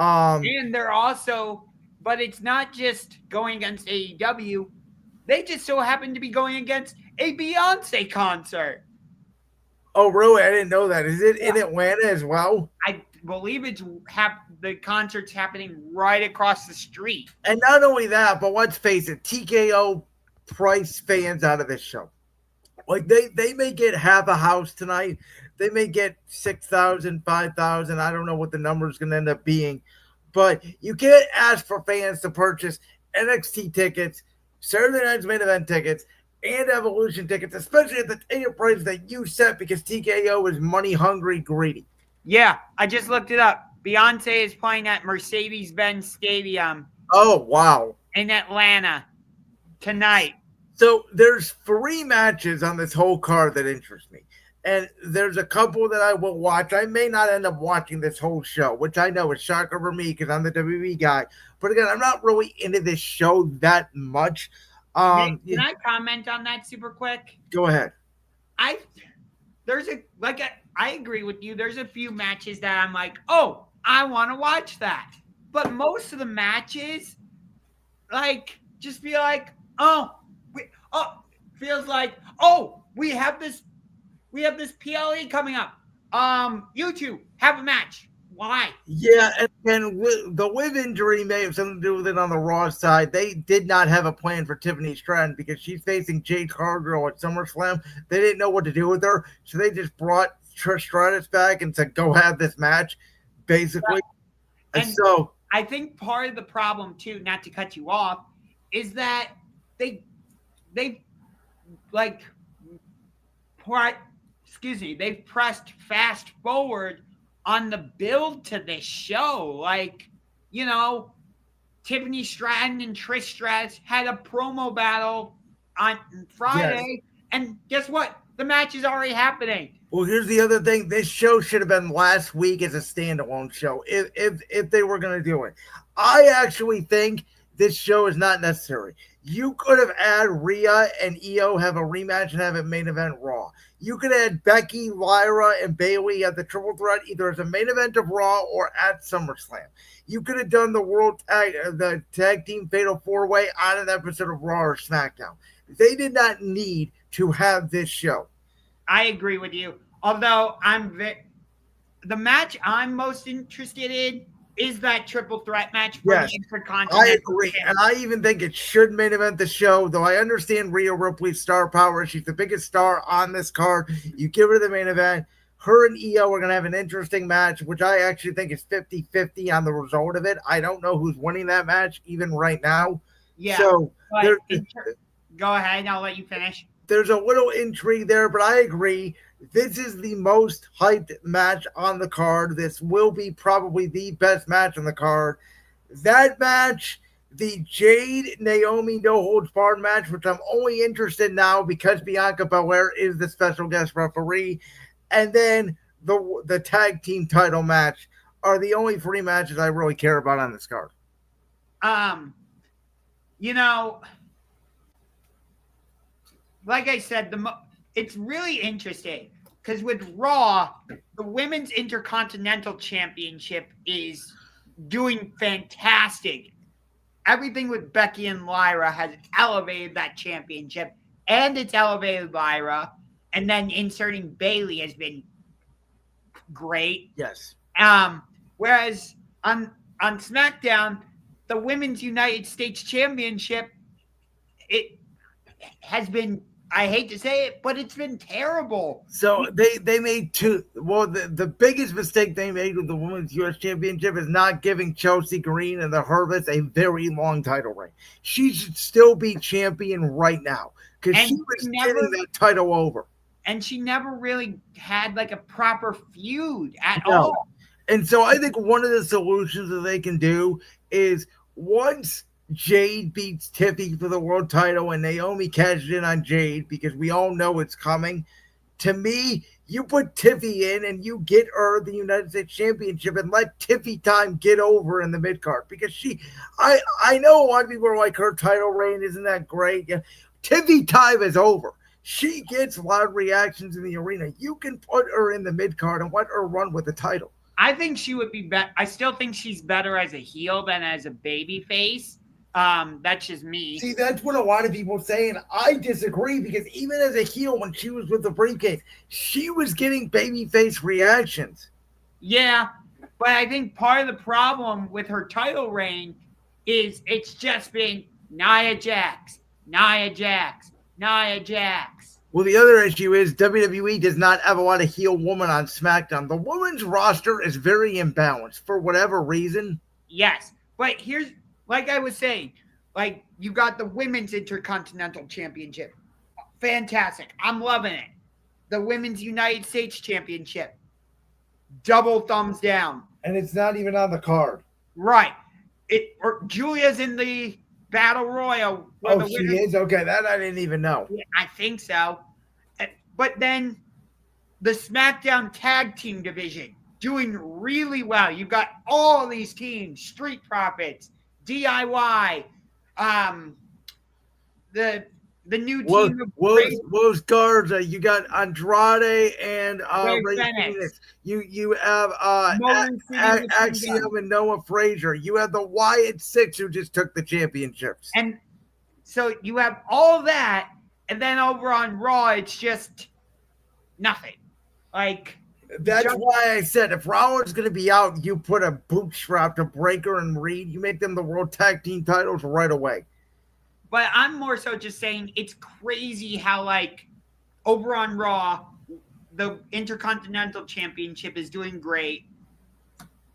And they're also, but it's not just going against AEW. They just so happen to be going against a Beyonce concert. Oh, really? I didn't know that. Is it in Atlanta as well? I believe the concert's happening right across the street. And not only that, but let's face it, TKO price fans out of this show. Like they may get half a house tonight. They may get 6,000, 5,000. I don't know what the number is going to end up being. But you can't ask for fans to purchase NXT tickets, Saturday Night's Main Event tickets, and Evolution tickets, especially at the ticket price that you set because TKO is money hungry, greedy. Yeah, I just looked it up. Beyonce is playing at Mercedes-Benz Stadium. Oh, wow. In Atlanta tonight. So there's 3 matches on this whole card that interest me. And there's a couple that I will watch. I may not end up watching this whole show, which I know is shocker for me because I'm the WWE guy. But again, I'm not really into this show that much. Can I comment on that super quick? Go ahead. I agree with you. There's a few matches that I'm like, oh, I want to watch that. But most of the matches, like, just feel like, feels like, we have this PLE coming up. You two have a match. Why? Yeah, and the Liv injury may have something to do with it on the Raw side. They did not have a plan for Tiffany Stratton because she's facing Jade Cargill at SummerSlam. They didn't know what to do with her, so they just brought Trish Stratus back and said, go have this match, basically. Right. And so I think part of the problem, too, not to cut you off, is that they've pressed fast forward on the build to this show. Like, you know, Tiffany Stratton and Trish Stratus had a promo battle on Friday, and guess what? The match is already happening. Well, here's the other thing. This show should have been last week as a standalone show if they were going to do it. I actually think this show is not necessary. You could have had Rhea and Io have a rematch and have it main event Raw. You could have had Becky, Lyra, and Bayley at the triple threat either as a main event of Raw or at SummerSlam. You could have done the tag team fatal 4-way on an episode of Raw or SmackDown. They did not need to have this show. I agree with you. Although the match I'm most interested in is that triple threat match for the Intercontinental. I agree. And I even think it should main event the show, though I understand Rhea Ripley's star power. She's the biggest star on this card. You give her the main event. Her and Io are going to have an interesting match, which I actually think is 50-50 on the result of it. I don't know who's winning that match even right now. Yeah. So but go ahead. I'll let you finish. there's a little intrigue there, but I agree. This is the most hyped match on the card. This will be probably the best match on the card. That match, the Jade Naomi no holds barred match, which I'm only interested now because Bianca Belair is the special guest referee, and then the tag team title match are the only three matches I really care about on this card. You know, like I said, it's really interesting because with Raw, the Women's Intercontinental Championship is doing fantastic. Everything with Becky and Lyra has elevated that championship, and it's elevated Lyra, and then inserting Bayley has been great. Yes. Whereas on SmackDown, the Women's United States Championship, it has been, I hate to say it, but it's been terrible. So they made two. Well, the biggest mistake they made with the Women's U.S. Championship is not giving Chelsea Green and the Hervits a very long title reign. She should still be champion right now because she was getting that title over. And she never really had like a proper feud at all. And so I think one of the solutions that they can do is once Jade beats Tiffy for the world title and Naomi cashes in on Jade because we all know it's coming. To me, you put Tiffy in and you get her the United States Championship and let Tiffy time get over in the mid card because I know a lot of people are like her title reign isn't that great. Yeah. Tiffy time is over. She gets loud reactions in the arena. You can put her in the mid card and let her run with the title. I think she would be better. I still think she's better as a heel than as a baby face. That's just me. See, that's what a lot of people say, and I disagree because even as a heel, when she was with the briefcase, she was getting babyface reactions. Yeah, but I think part of the problem with her title reign is it's just been Nia Jax, Nia Jax, Nia Jax. Well, the other issue is WWE does not have a lot of heel women on SmackDown. The women's roster is very imbalanced for whatever reason. Yes, but here's, like I was saying, like you got the Women's Intercontinental Championship. Fantastic. I'm loving it. The Women's United States Championship. Double thumbs down. And it's not even on the card. Right. Julia's in the Battle Royal. Oh, she is? Okay, that I didn't even know. Yeah, I think so. But then the SmackDown Tag Team Division doing really well. You've got all of these teams, Street Profits, DIY, the new team of Los Garza. You got Andrade and Ray Phoenix. You have Axiom and Noah Frazier. You have the Wyatt Six who just took the championships. And so you have all that, and then over on Raw, it's just nothing. Like that's why I said if Rollins is going to be out, you put a bootstrap to Breaker and Reed. You make them the World Tag Team titles right away. But I'm more so just saying it's crazy how, like, over on Raw, the Intercontinental Championship is doing great.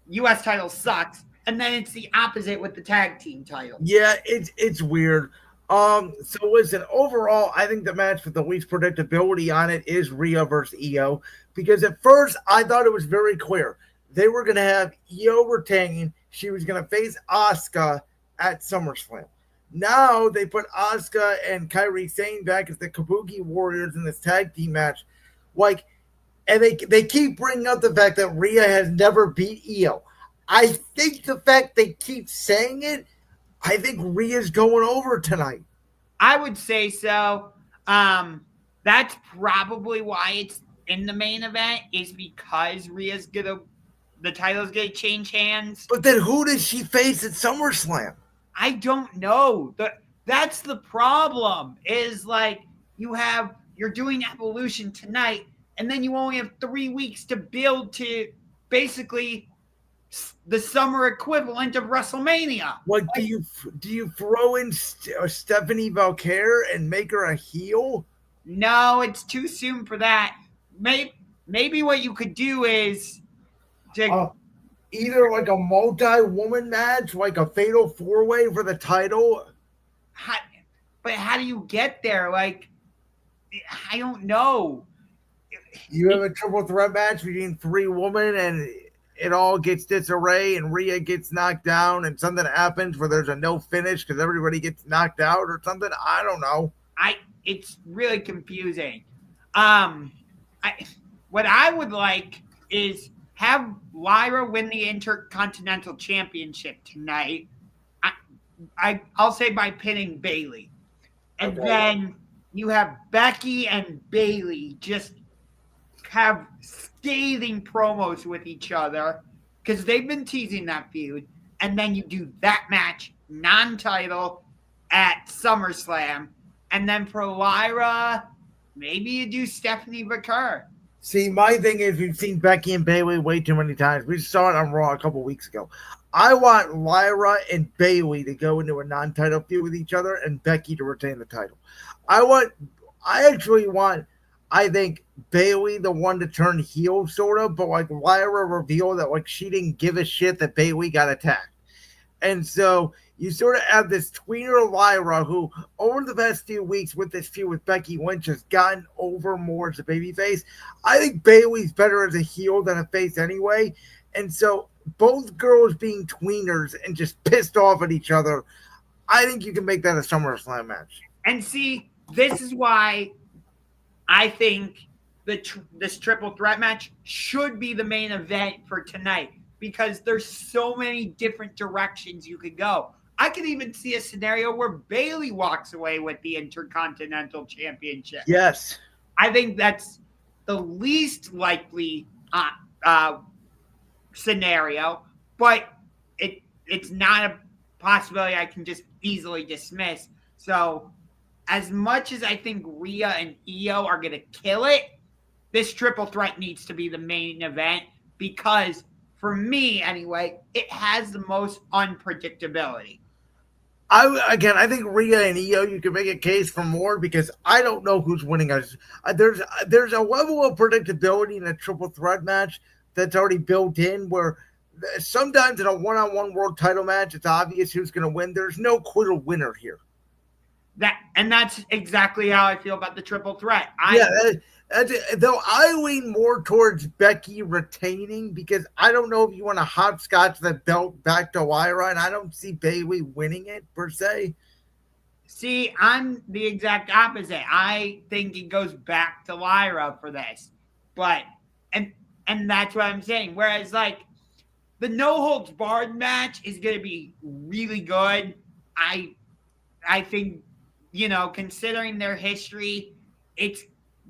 U.S. title sucks. And then it's the opposite with the tag team title. Yeah, it's weird. So listen, overall, I think the match with the least predictability on it is Rhea versus Io. Because at first, I thought it was very clear. They were going to have Io retain. She was going to face Asuka at SummerSlam. Now they put Asuka and Kairi Sane back as the Kabuki Warriors in this tag team match. Like, and they keep bringing up the fact that Rhea has never beat Io. I think the fact they keep saying it, I think Rhea's going over tonight. I would say so. That's probably why it's in the main event, is because Rhea's the title's gonna change hands. But then who does she face at SummerSlam? I don't know. That's the problem. Is like you're doing Evolution tonight, and then you only have 3 weeks to build to basically the summer equivalent of WrestleMania. Like, do you throw in Stephanie Valkyrie and make her a heel? No, it's too soon for that. Maybe what you could do is either like a multi-woman match, like a fatal four-way for the title. but how do you get there? Like, I don't know. You have a triple threat match between 3 women, and it all gets disarray, and Rhea gets knocked down, and something happens where there's a no finish because everybody gets knocked out or something. I don't know. It's really confusing. What I would like is have Lyra win the Intercontinental Championship tonight. I'll say by pinning Bayley, and then you have Becky and Bayley just have scathing promos with each other because they've been teasing that feud, and then you do that match non-title at SummerSlam, and then for Lyra, maybe you do Stephanie McCurr. See, my thing is we've seen Becky and Bayley way too many times. We saw it on Raw a couple weeks ago. I want Lyra and Bayley to go into a non-title feud with each other and Becky to retain the title. I actually want, I think, Bayley the one to turn heel, sort of, but like Lyra reveal that like she didn't give a shit that Bayley got attacked. And so you sort of have this tweener Lyra who, over the past few weeks with this feud with Becky Lynch, has gotten over more as a babyface. I think Bayley's better as a heel than a face anyway. And so both girls being tweeners and just pissed off at each other, I think you can make that a SummerSlam match. And see, this is why I think this triple threat match should be the main event for tonight, because there's so many different directions you could go. I could even see a scenario where Bayley walks away with the Intercontinental Championship. Yes. I think that's the least likely scenario, but it's not a possibility I can just easily dismiss. So as much as I think Rhea and Io are going to kill it, this triple threat needs to be the main event because, for me anyway, it has the most unpredictability. I think Rhea and Io, you can make a case for more because I don't know who's winning. There's a level of predictability in a triple threat match that's already built in where sometimes in a one-on-one world title match, it's obvious who's going to win. There's no clear winner here. That's exactly how I feel about the triple threat. Though I lean more towards Becky retaining because I don't know if you want to hopscotch that belt back to Lyra, and I don't see Bayley winning it per se. See, I'm the exact opposite. I think it goes back to Lyra for this, but and that's what I'm saying. Whereas like the no holds barred match is going to be really good. I think, considering their history, it's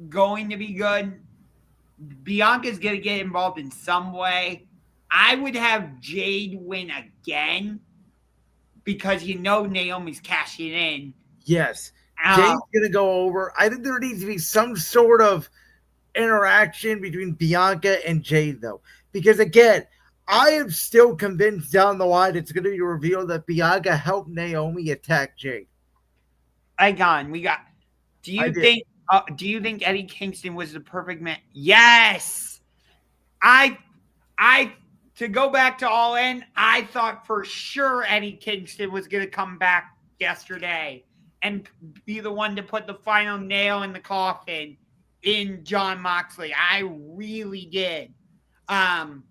going to be good. Bianca's going to get involved in some way. I would have Jade win again because Naomi's cashing in. Yes. Jade's going to go over. I think there needs to be some sort of interaction between Bianca and Jade, though. Because, again, I am still convinced down the line it's going to be revealed that Bianca helped Naomi attack Jade. Icon, do you think Eddie Kingston was the perfect man? Yes. To go back to All In, I thought for sure Eddie Kingston was going to come back yesterday and be the one to put the final nail in the coffin in Jon Moxley. I really did. I'm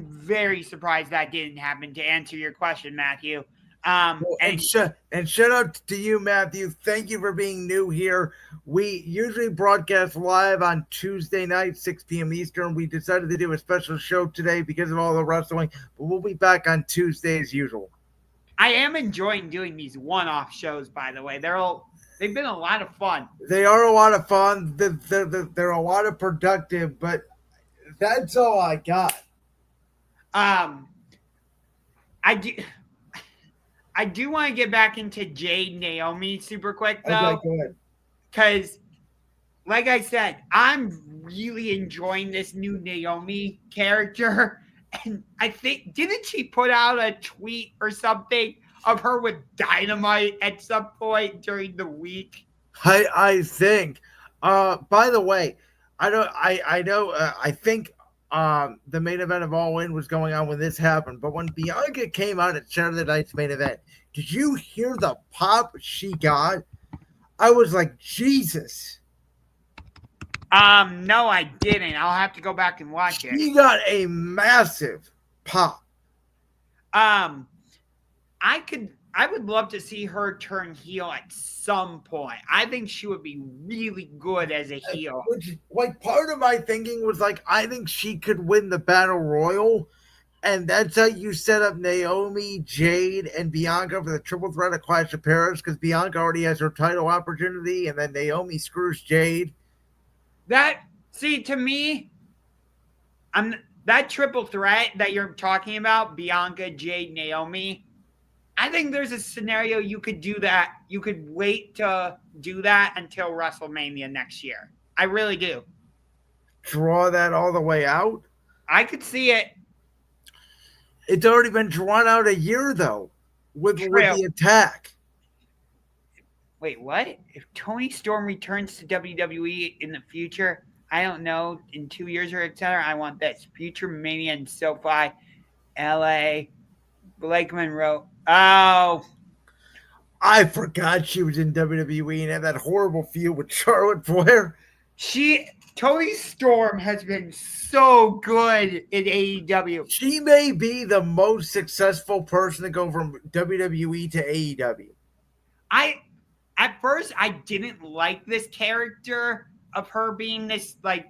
very surprised that didn't happen, to answer your question, Matthew. And shout out to you, Matthew. Thank you for being new here. We usually broadcast live on Tuesday night, 6 p.m. Eastern. We decided to do a special show today because of all the wrestling, but we'll be back on Tuesday as usual. I am enjoying doing these one-off shows, by the way. They've been a lot of fun. They are a lot of fun. They're a lot of productive, but that's all I got. I do want to get back into Jade Naomi super quick, though. Okay, go ahead. Because, like I said, I'm really enjoying this new Naomi character. And I think, didn't she put out a tweet or something of her with Dynamite at some point during the week? I think. By the way, I think the main event of All In was going on when this happened. But when Bianca came out at Saturday night's main event, did you hear the pop she got? I was like, Jesus. No, I didn't. I'll have to go back and watch it. She got a massive pop. I would love to see her turn heel at some point. I think she would be really good as a heel. Which, like, part of my thinking was like, I think she could win the Battle Royal, and that's how you set up Naomi, Jade, and Bianca for the triple threat of Clash of Paris, because Bianca already has her title opportunity, and then Naomi screws Jade. To me, that triple threat that you're talking about, Bianca, Jade, Naomi, I think there's a scenario you could do that. You could wait to do that until WrestleMania next year. I really do. Draw that all the way out? I could see it. It's already been drawn out a year, though, with the attack. Wait, what? If Toni Storm returns to WWE in the future, I don't know, in 2 years or etc., I want this. Future Mania in SoFi, LA, Blake Monroe. Oh. I forgot she was in WWE and had that horrible feud with Charlotte Flair. Toni Storm has been so good in AEW. She may be the most successful person to go from WWE to AEW. At first, I didn't like this character of her being this, like,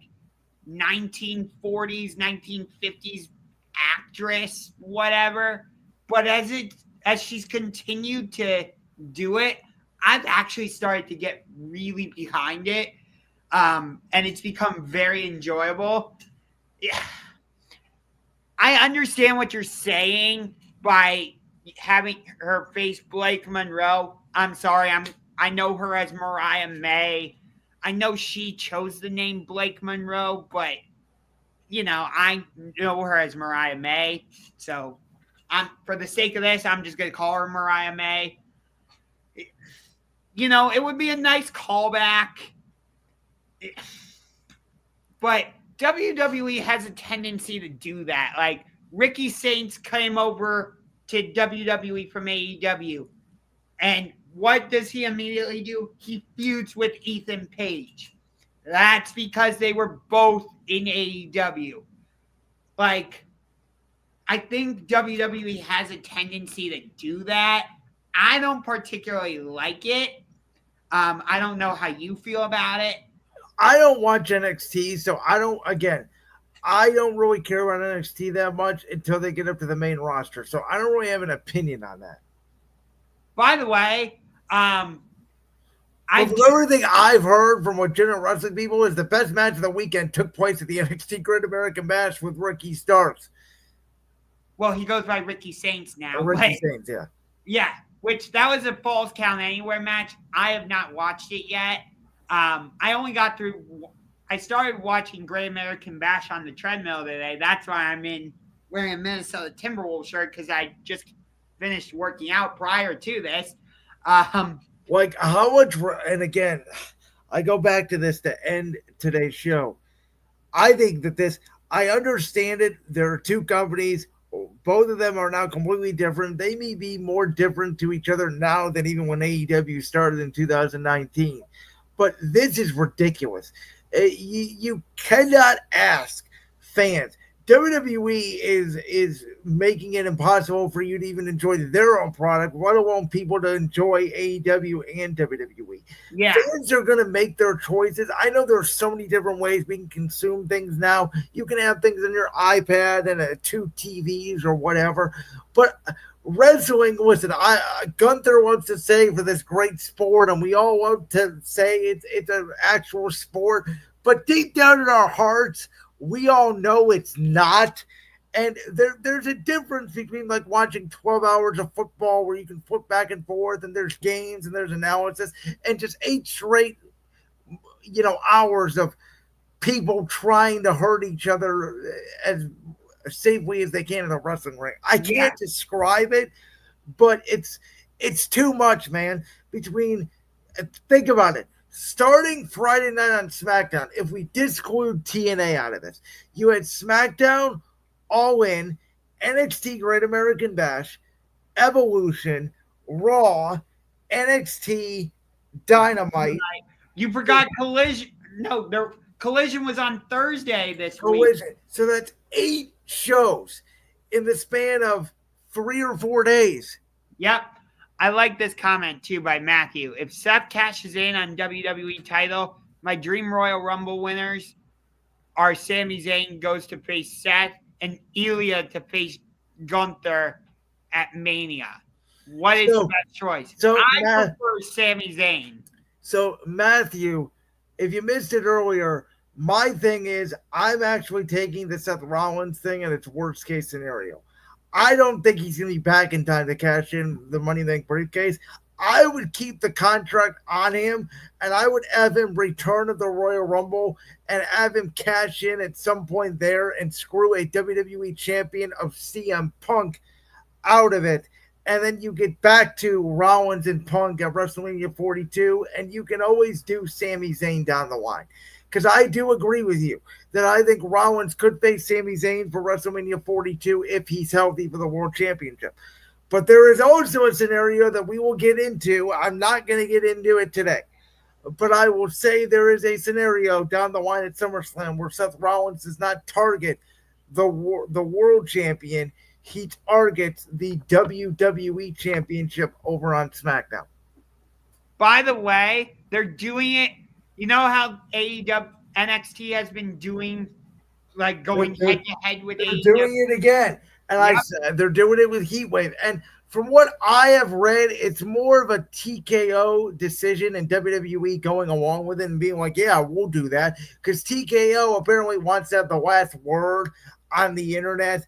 1940s, 1950s actress, whatever. But as she's continued to do it, I've actually started to get really behind it. And it's become very enjoyable. Yeah. I understand what you're saying by having her face Blake Monroe. I'm sorry, I know her as Mariah May. I know she chose the name Blake Monroe, but I know her as Mariah May. So for the sake of this, I'm just gonna call her Mariah May. It would be a nice callback. But WWE has a tendency to do that. Like, Ricky Saints came over to WWE from AEW. And what does he immediately do? He feuds with Ethan Page. That's because they were both in AEW. Like, I think WWE has a tendency to do that. I don't particularly like it. I don't know how you feel about it. I don't watch NXT, so I don't really care about NXT that much until they get up to the main roster. So I don't really have an opinion on that. By the way, everything I've heard from legitimate wrestling people is the best match of the weekend took place at the NXT Great American Bash with Ricky Starks. Well, he goes by Ricky Saints now. Ricky Saints, yeah. Yeah, which that was a Falls Count Anywhere match. I have not watched it yet. I only got through. I started watching Great American Bash on the treadmill today. That's why I'm wearing a Minnesota Timberwolves shirt, because I just finished working out prior to this. Like, how much? And again, I go back to this to end today's show. I think that I understand it. There are two companies. Both of them are now completely different. They may be more different to each other now than even when AEW started in 2019. But this is ridiculous. You cannot ask fans. WWE is making it impossible for you to even enjoy their own product, let alone people to enjoy AEW and WWE. Yeah. Fans are going to make their choices. I know there are so many different ways we can consume things now. You can have things on your iPad and 2 TVs or whatever. But wrestling, listen, Gunther wants to say for this great sport, and we all want to say it's an actual sport. But deep down in our hearts, we all know it's not. And there's a difference between like watching 12 hours of football where you can flip back and forth and there's games and there's analysis, and just 8 straight, hours of people trying to hurt each other as safely as they can in a wrestling ring. I can't describe it, but it's too much, man. Think about it. starting Friday night on SmackDown, if we disclude TNA out of this, you had SmackDown, All In, NXT Great American Bash, Evolution, Raw, NXT, Dynamite, You forgot Collision. No, Collision was on Thursday this week. Collision. So that's 8 shows in the span of 3 or 4 days. Yep. I like this comment too by Matthew. If Seth cashes in on WWE title, my dream Royal Rumble winners are Sami Zayn goes to face Seth and Ilya to face Gunther at Mania. What is the best choice? I prefer Sami Zayn. So, Matthew, if you missed it earlier, my thing is I'm actually taking the Seth Rollins thing and its worst case scenario. I don't think he's going to be back in time to cash in the Money in the Bank briefcase. I would keep the contract on him, and I would have him return to the Royal Rumble and have him cash in at some point there and screw a WWE champion of CM Punk out of it. And then you get back to Rollins and Punk at WrestleMania 42, and you can always do Sami Zayn down the line. Because I do agree with you that I think Rollins could face Sami Zayn for WrestleMania 42 if he's healthy for the World Championship. But there is also a scenario that we will get into. I'm not going to get into it today. But I will say there is a scenario down the line at SummerSlam where Seth Rollins does not target the World Champion. He targets the WWE Championship over on SmackDown. By the way, they're doing it. You know how AEW NXT has been doing, like going head to head with AEW? They're doing it again. And I said they're doing it with Heatwave. And from what I have read, it's more of a TKO decision and WWE going along with it and being like, yeah, we'll do that. Because TKO apparently wants to have the last word on the internet.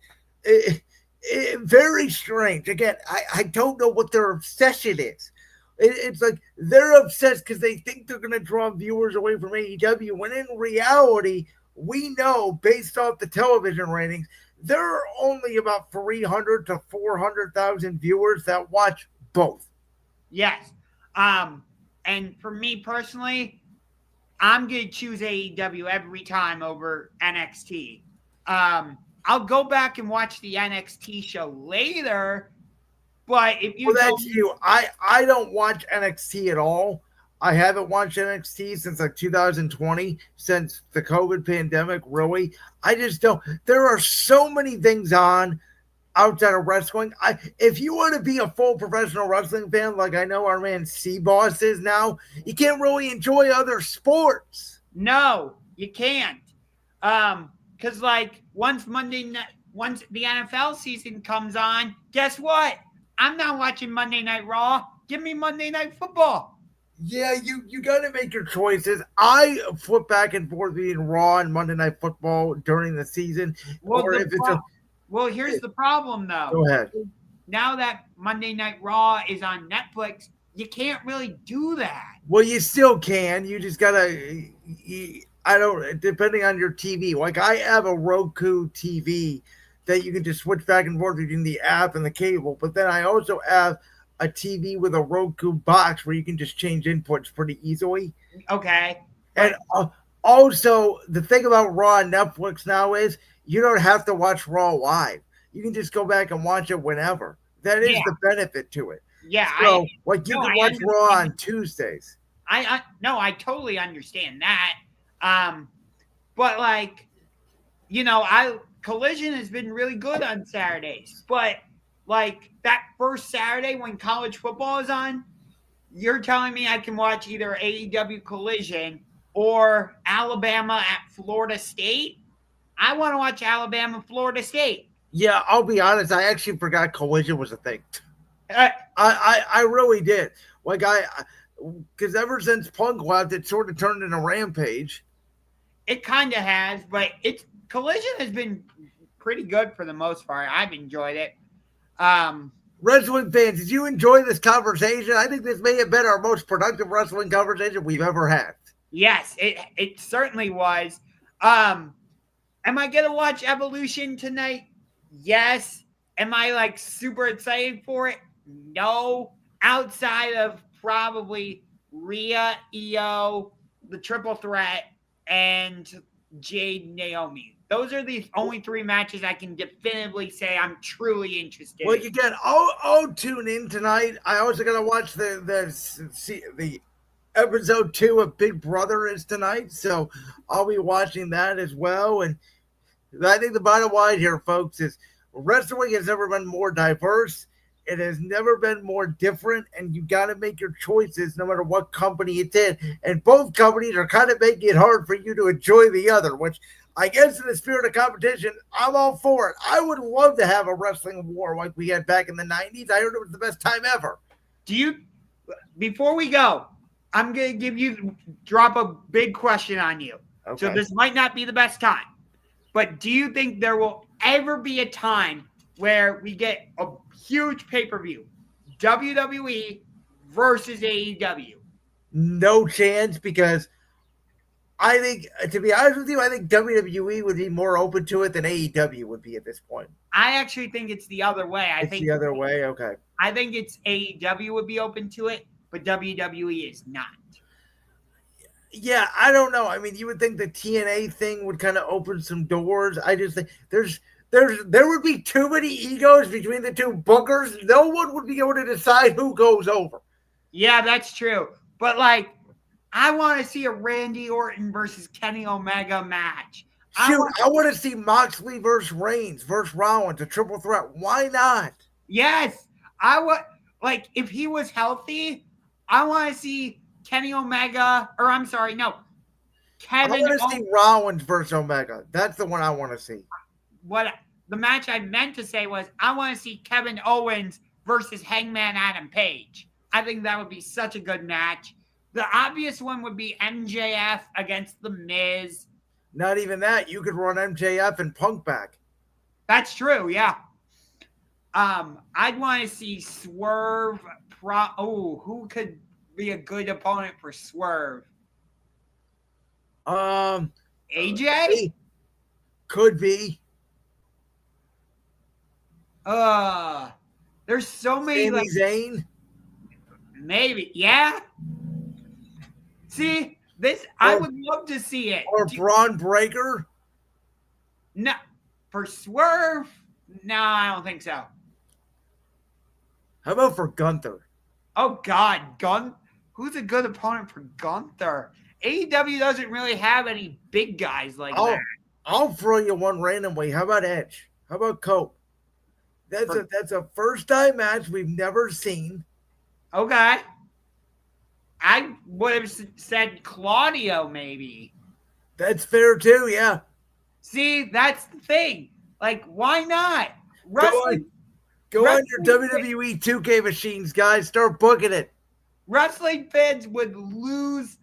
Very strange. Again, I don't know what their obsession is. It's like they're obsessed because they think they're going to draw viewers away from AEW, when in reality, we know based off the television ratings, there are only about 300 to 400,000 viewers that watch both. Yes. And for me personally, I'm going to choose AEW every time over NXT. I'll go back and watch the NXT show later. But if you that's you. I don't watch NXT at all. I haven't watched NXT since like 2020, since the COVID pandemic, really. I just don't. There are so many things on outside of wrestling. If you want to be a full professional wrestling fan, like I know our man C-Boss is now, you can't really enjoy other sports. No, you can't. Because like once the NFL season comes on, guess what? I'm not watching Monday Night Raw. Give me Monday Night Football. Yeah, you got to make your choices. I flip back and forth between Raw and Monday Night Football during the season. Well, here's the problem, though. Go ahead. Now that Monday Night Raw is on Netflix, you can't really do that. Well, you still can. You just got to depending on your TV. Like I have a Roku TV that you can just switch back and forth between the app and the cable. But then I also have a TV with a Roku box where you can just change inputs pretty easily. Okay. And also, the thing about Raw on Netflix now is you don't have to watch Raw live. You can just go back and watch it whenever. That is the benefit to it. Yeah. So, you can watch Raw on Tuesdays. I totally understand that. But like, Collision has been really good on Saturdays, but like that first Saturday when college football is on, you're telling me I can watch either AEW Collision or Alabama at Florida State? I want to watch Alabama, Florida State. Yeah, I'll be honest. I actually forgot Collision was a thing. I really did. Like because ever since Punk left, it sort of turned into Rampage. It kind of has, but Collision has been pretty good for the most part. I've enjoyed it. Wrestling fans, did you enjoy this conversation? I think this may have been our most productive wrestling conversation we've ever had. Yes, it certainly was. Am I going to watch Evolution tonight? Yes. Am I like super excited for it? No. Outside of probably Rhea, Io, the Triple Threat, and Jade Naomi. Those are the only 3 matches I can definitively say I'm truly interested Well, in. again, I'll tune in tonight. I also got to watch the episode 2 of Big Brother is tonight, so I'll be watching that as well. And I think the bottom line here, folks, is wrestling has never been more diverse. It has never been more different, and you got to make your choices no matter what company it's in. And both companies are kind of making it hard for you to enjoy the other, which I guess in the spirit of competition, I'm all for it. I would love to have a wrestling war like we had back in the 90s. I heard it was the best time ever. Before we go, I'm going to drop a big question on you. Okay. So this might not be the best time, but do you think there will ever be a time where we get a huge pay-per-view, WWE versus AEW? No chance, because I think, to be honest with you, I think WWE would be more open to it than AEW would be at this point. I actually think it's the other way. I think the other way? Okay. I think it's AEW would be open to it, but WWE is not. Yeah, I don't know. I mean, you would think the TNA thing would kind of open some doors. I just think there would be too many egos between the two bookers. No one would be able to decide who goes over. Yeah, that's true. But I want to see a Randy Orton versus Kenny Omega match. I want to see Moxley versus Reigns versus Rollins, a triple threat. Why not? Yes, I would. If he was healthy, I want to see Kenny Omega, or I'm sorry, no, Kevin. I want to see Rollins versus Omega. That's the one I want to see. What the match I meant to say was I want to see Kevin Owens versus Hangman Adam Page. I think that would be such a good match. The obvious one would be MJF against The Miz. Not even that. You could run MJF and Punk back. That's true, yeah. I'd want to see Swerve. Who could be a good opponent for Swerve? AJ? Could be. There's so many. Sami Zayn? Maybe, yeah. See, I would love to see it. Or Braun Breaker? No, for Swerve? No, I don't think so. How about for Gunther? Oh, God. Who's a good opponent for Gunther? AEW doesn't really have any big guys like that. I'll throw you one randomly. How about Edge? How about Cope? That's a first-time match we've never seen. Okay. I would have said Claudio, maybe. That's fair, too, yeah. See, that's the thing. Why not? Go on your WWE 2K machines, guys. Start booking it. Wrestling fans would lose.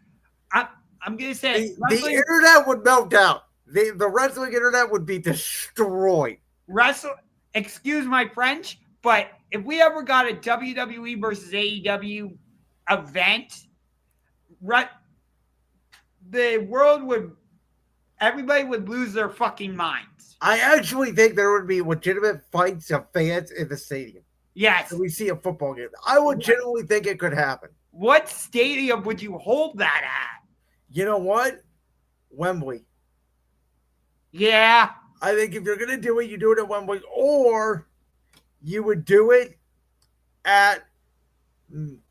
I'm going to say the internet would melt down. The wrestling internet would be destroyed. Excuse my French, but if we ever got a WWE versus AEW event, everybody would lose their fucking minds. I actually think there would be legitimate fights of fans in the stadium. Yes. So we see a football game. I legitimately think it could happen. What stadium would you hold that at? You know what? Wembley. Yeah. I think if you're going to do it, you do it at Wembley, or you would do it at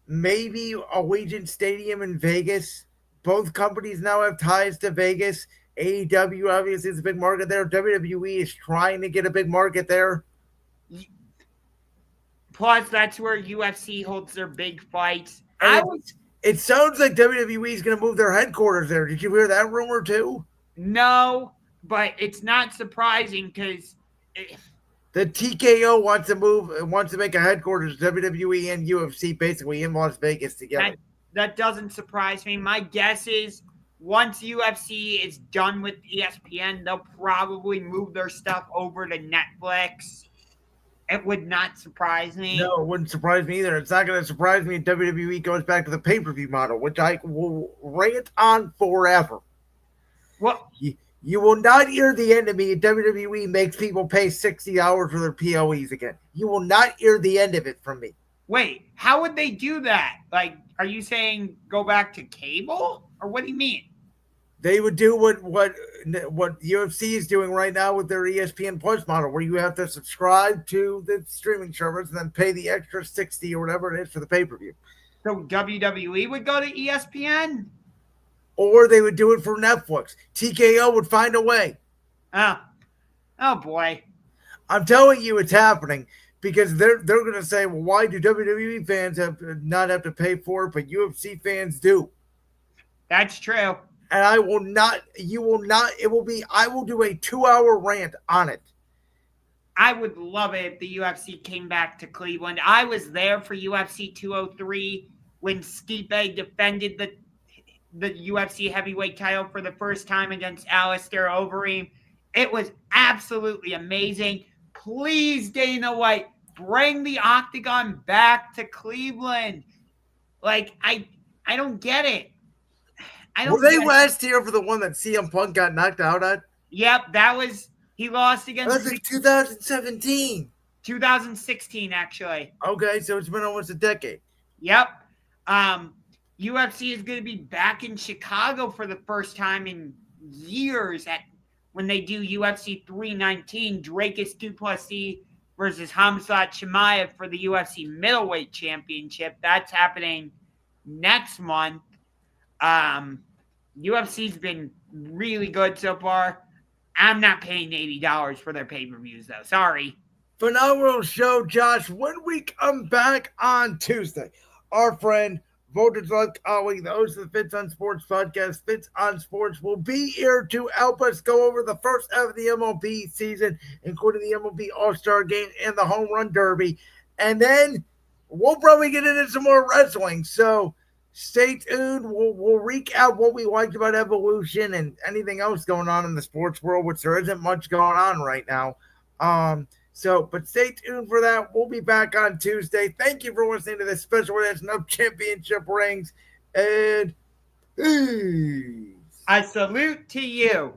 maybe Allegiant Stadium in Vegas. Both companies now have ties to Vegas. AEW obviously is a big market there. WWE is trying to get a big market there. Plus, that's where UFC holds their big fights. It sounds like WWE is going to move their headquarters there. Did you hear that rumor too? No, but it's not surprising because the TKO wants to make a headquarters WWE and UFC basically in Las Vegas together. That doesn't surprise me. My guess is once UFC is done with ESPN, they'll probably move their stuff over to Netflix. It would not surprise me. No, it wouldn't surprise me either. It's not going to surprise me if WWE goes back to the pay-per-view model, which I will rant on forever. Well, you will not hear the end of me if WWE makes people pay $60 for their POEs again. You will not hear the end of it from me. Wait, how would they do that? Like, are you saying go back to cable? Or what do you mean? They would do what UFC is doing right now with their ESPN Plus model, where you have to subscribe to the streaming service and then pay the extra 60 or whatever it is for the pay-per-view. So WWE would go to ESPN? Or they would do it for Netflix. TKO would find a way. Oh boy. I'm telling you it's happening because they're going to say, well, why do WWE fans not have to pay for it, but UFC fans do? That's true. And I will not, you will not, it will be, I will do a 2-hour rant on it. I would love it if the UFC came back to Cleveland. I was there for UFC 203 when Stipe defended the UFC heavyweight title for the first time against Alistair Overeem. It was absolutely amazing. Please, Dana White, bring the Octagon back to Cleveland. Like, I don't get it. Were they last year for the one that CM Punk got knocked out at? Yep, he lost against. That was like 2017. 2016, actually. Okay, so it's been almost a decade. Yep. UFC is going to be back in Chicago for the first time in years when they do UFC 319, Drakus Duplessis versus Hamzat Chimaev for the UFC middleweight championship. That's happening next month. UFC's been really good so far. I'm not paying $80 for their pay-per-views, though. Sorry. Phenomenal show, Josh. When we come back on Tuesday, our friend Voltage Love colleague, the host of the Fits on Sports podcast, Fits on Sports, will be here to help us go over the first half of the MLB season, including the MLB All-Star Game and the Home Run Derby. And then we'll probably get into some more wrestling. So stay tuned. We'll recap what we liked about Evolution and anything else going on in the sports world, which there isn't much going on right now. But stay tuned for that. We'll be back on Tuesday. Thank you for listening to this special edition of Championship Rings. And peace. I salute to you.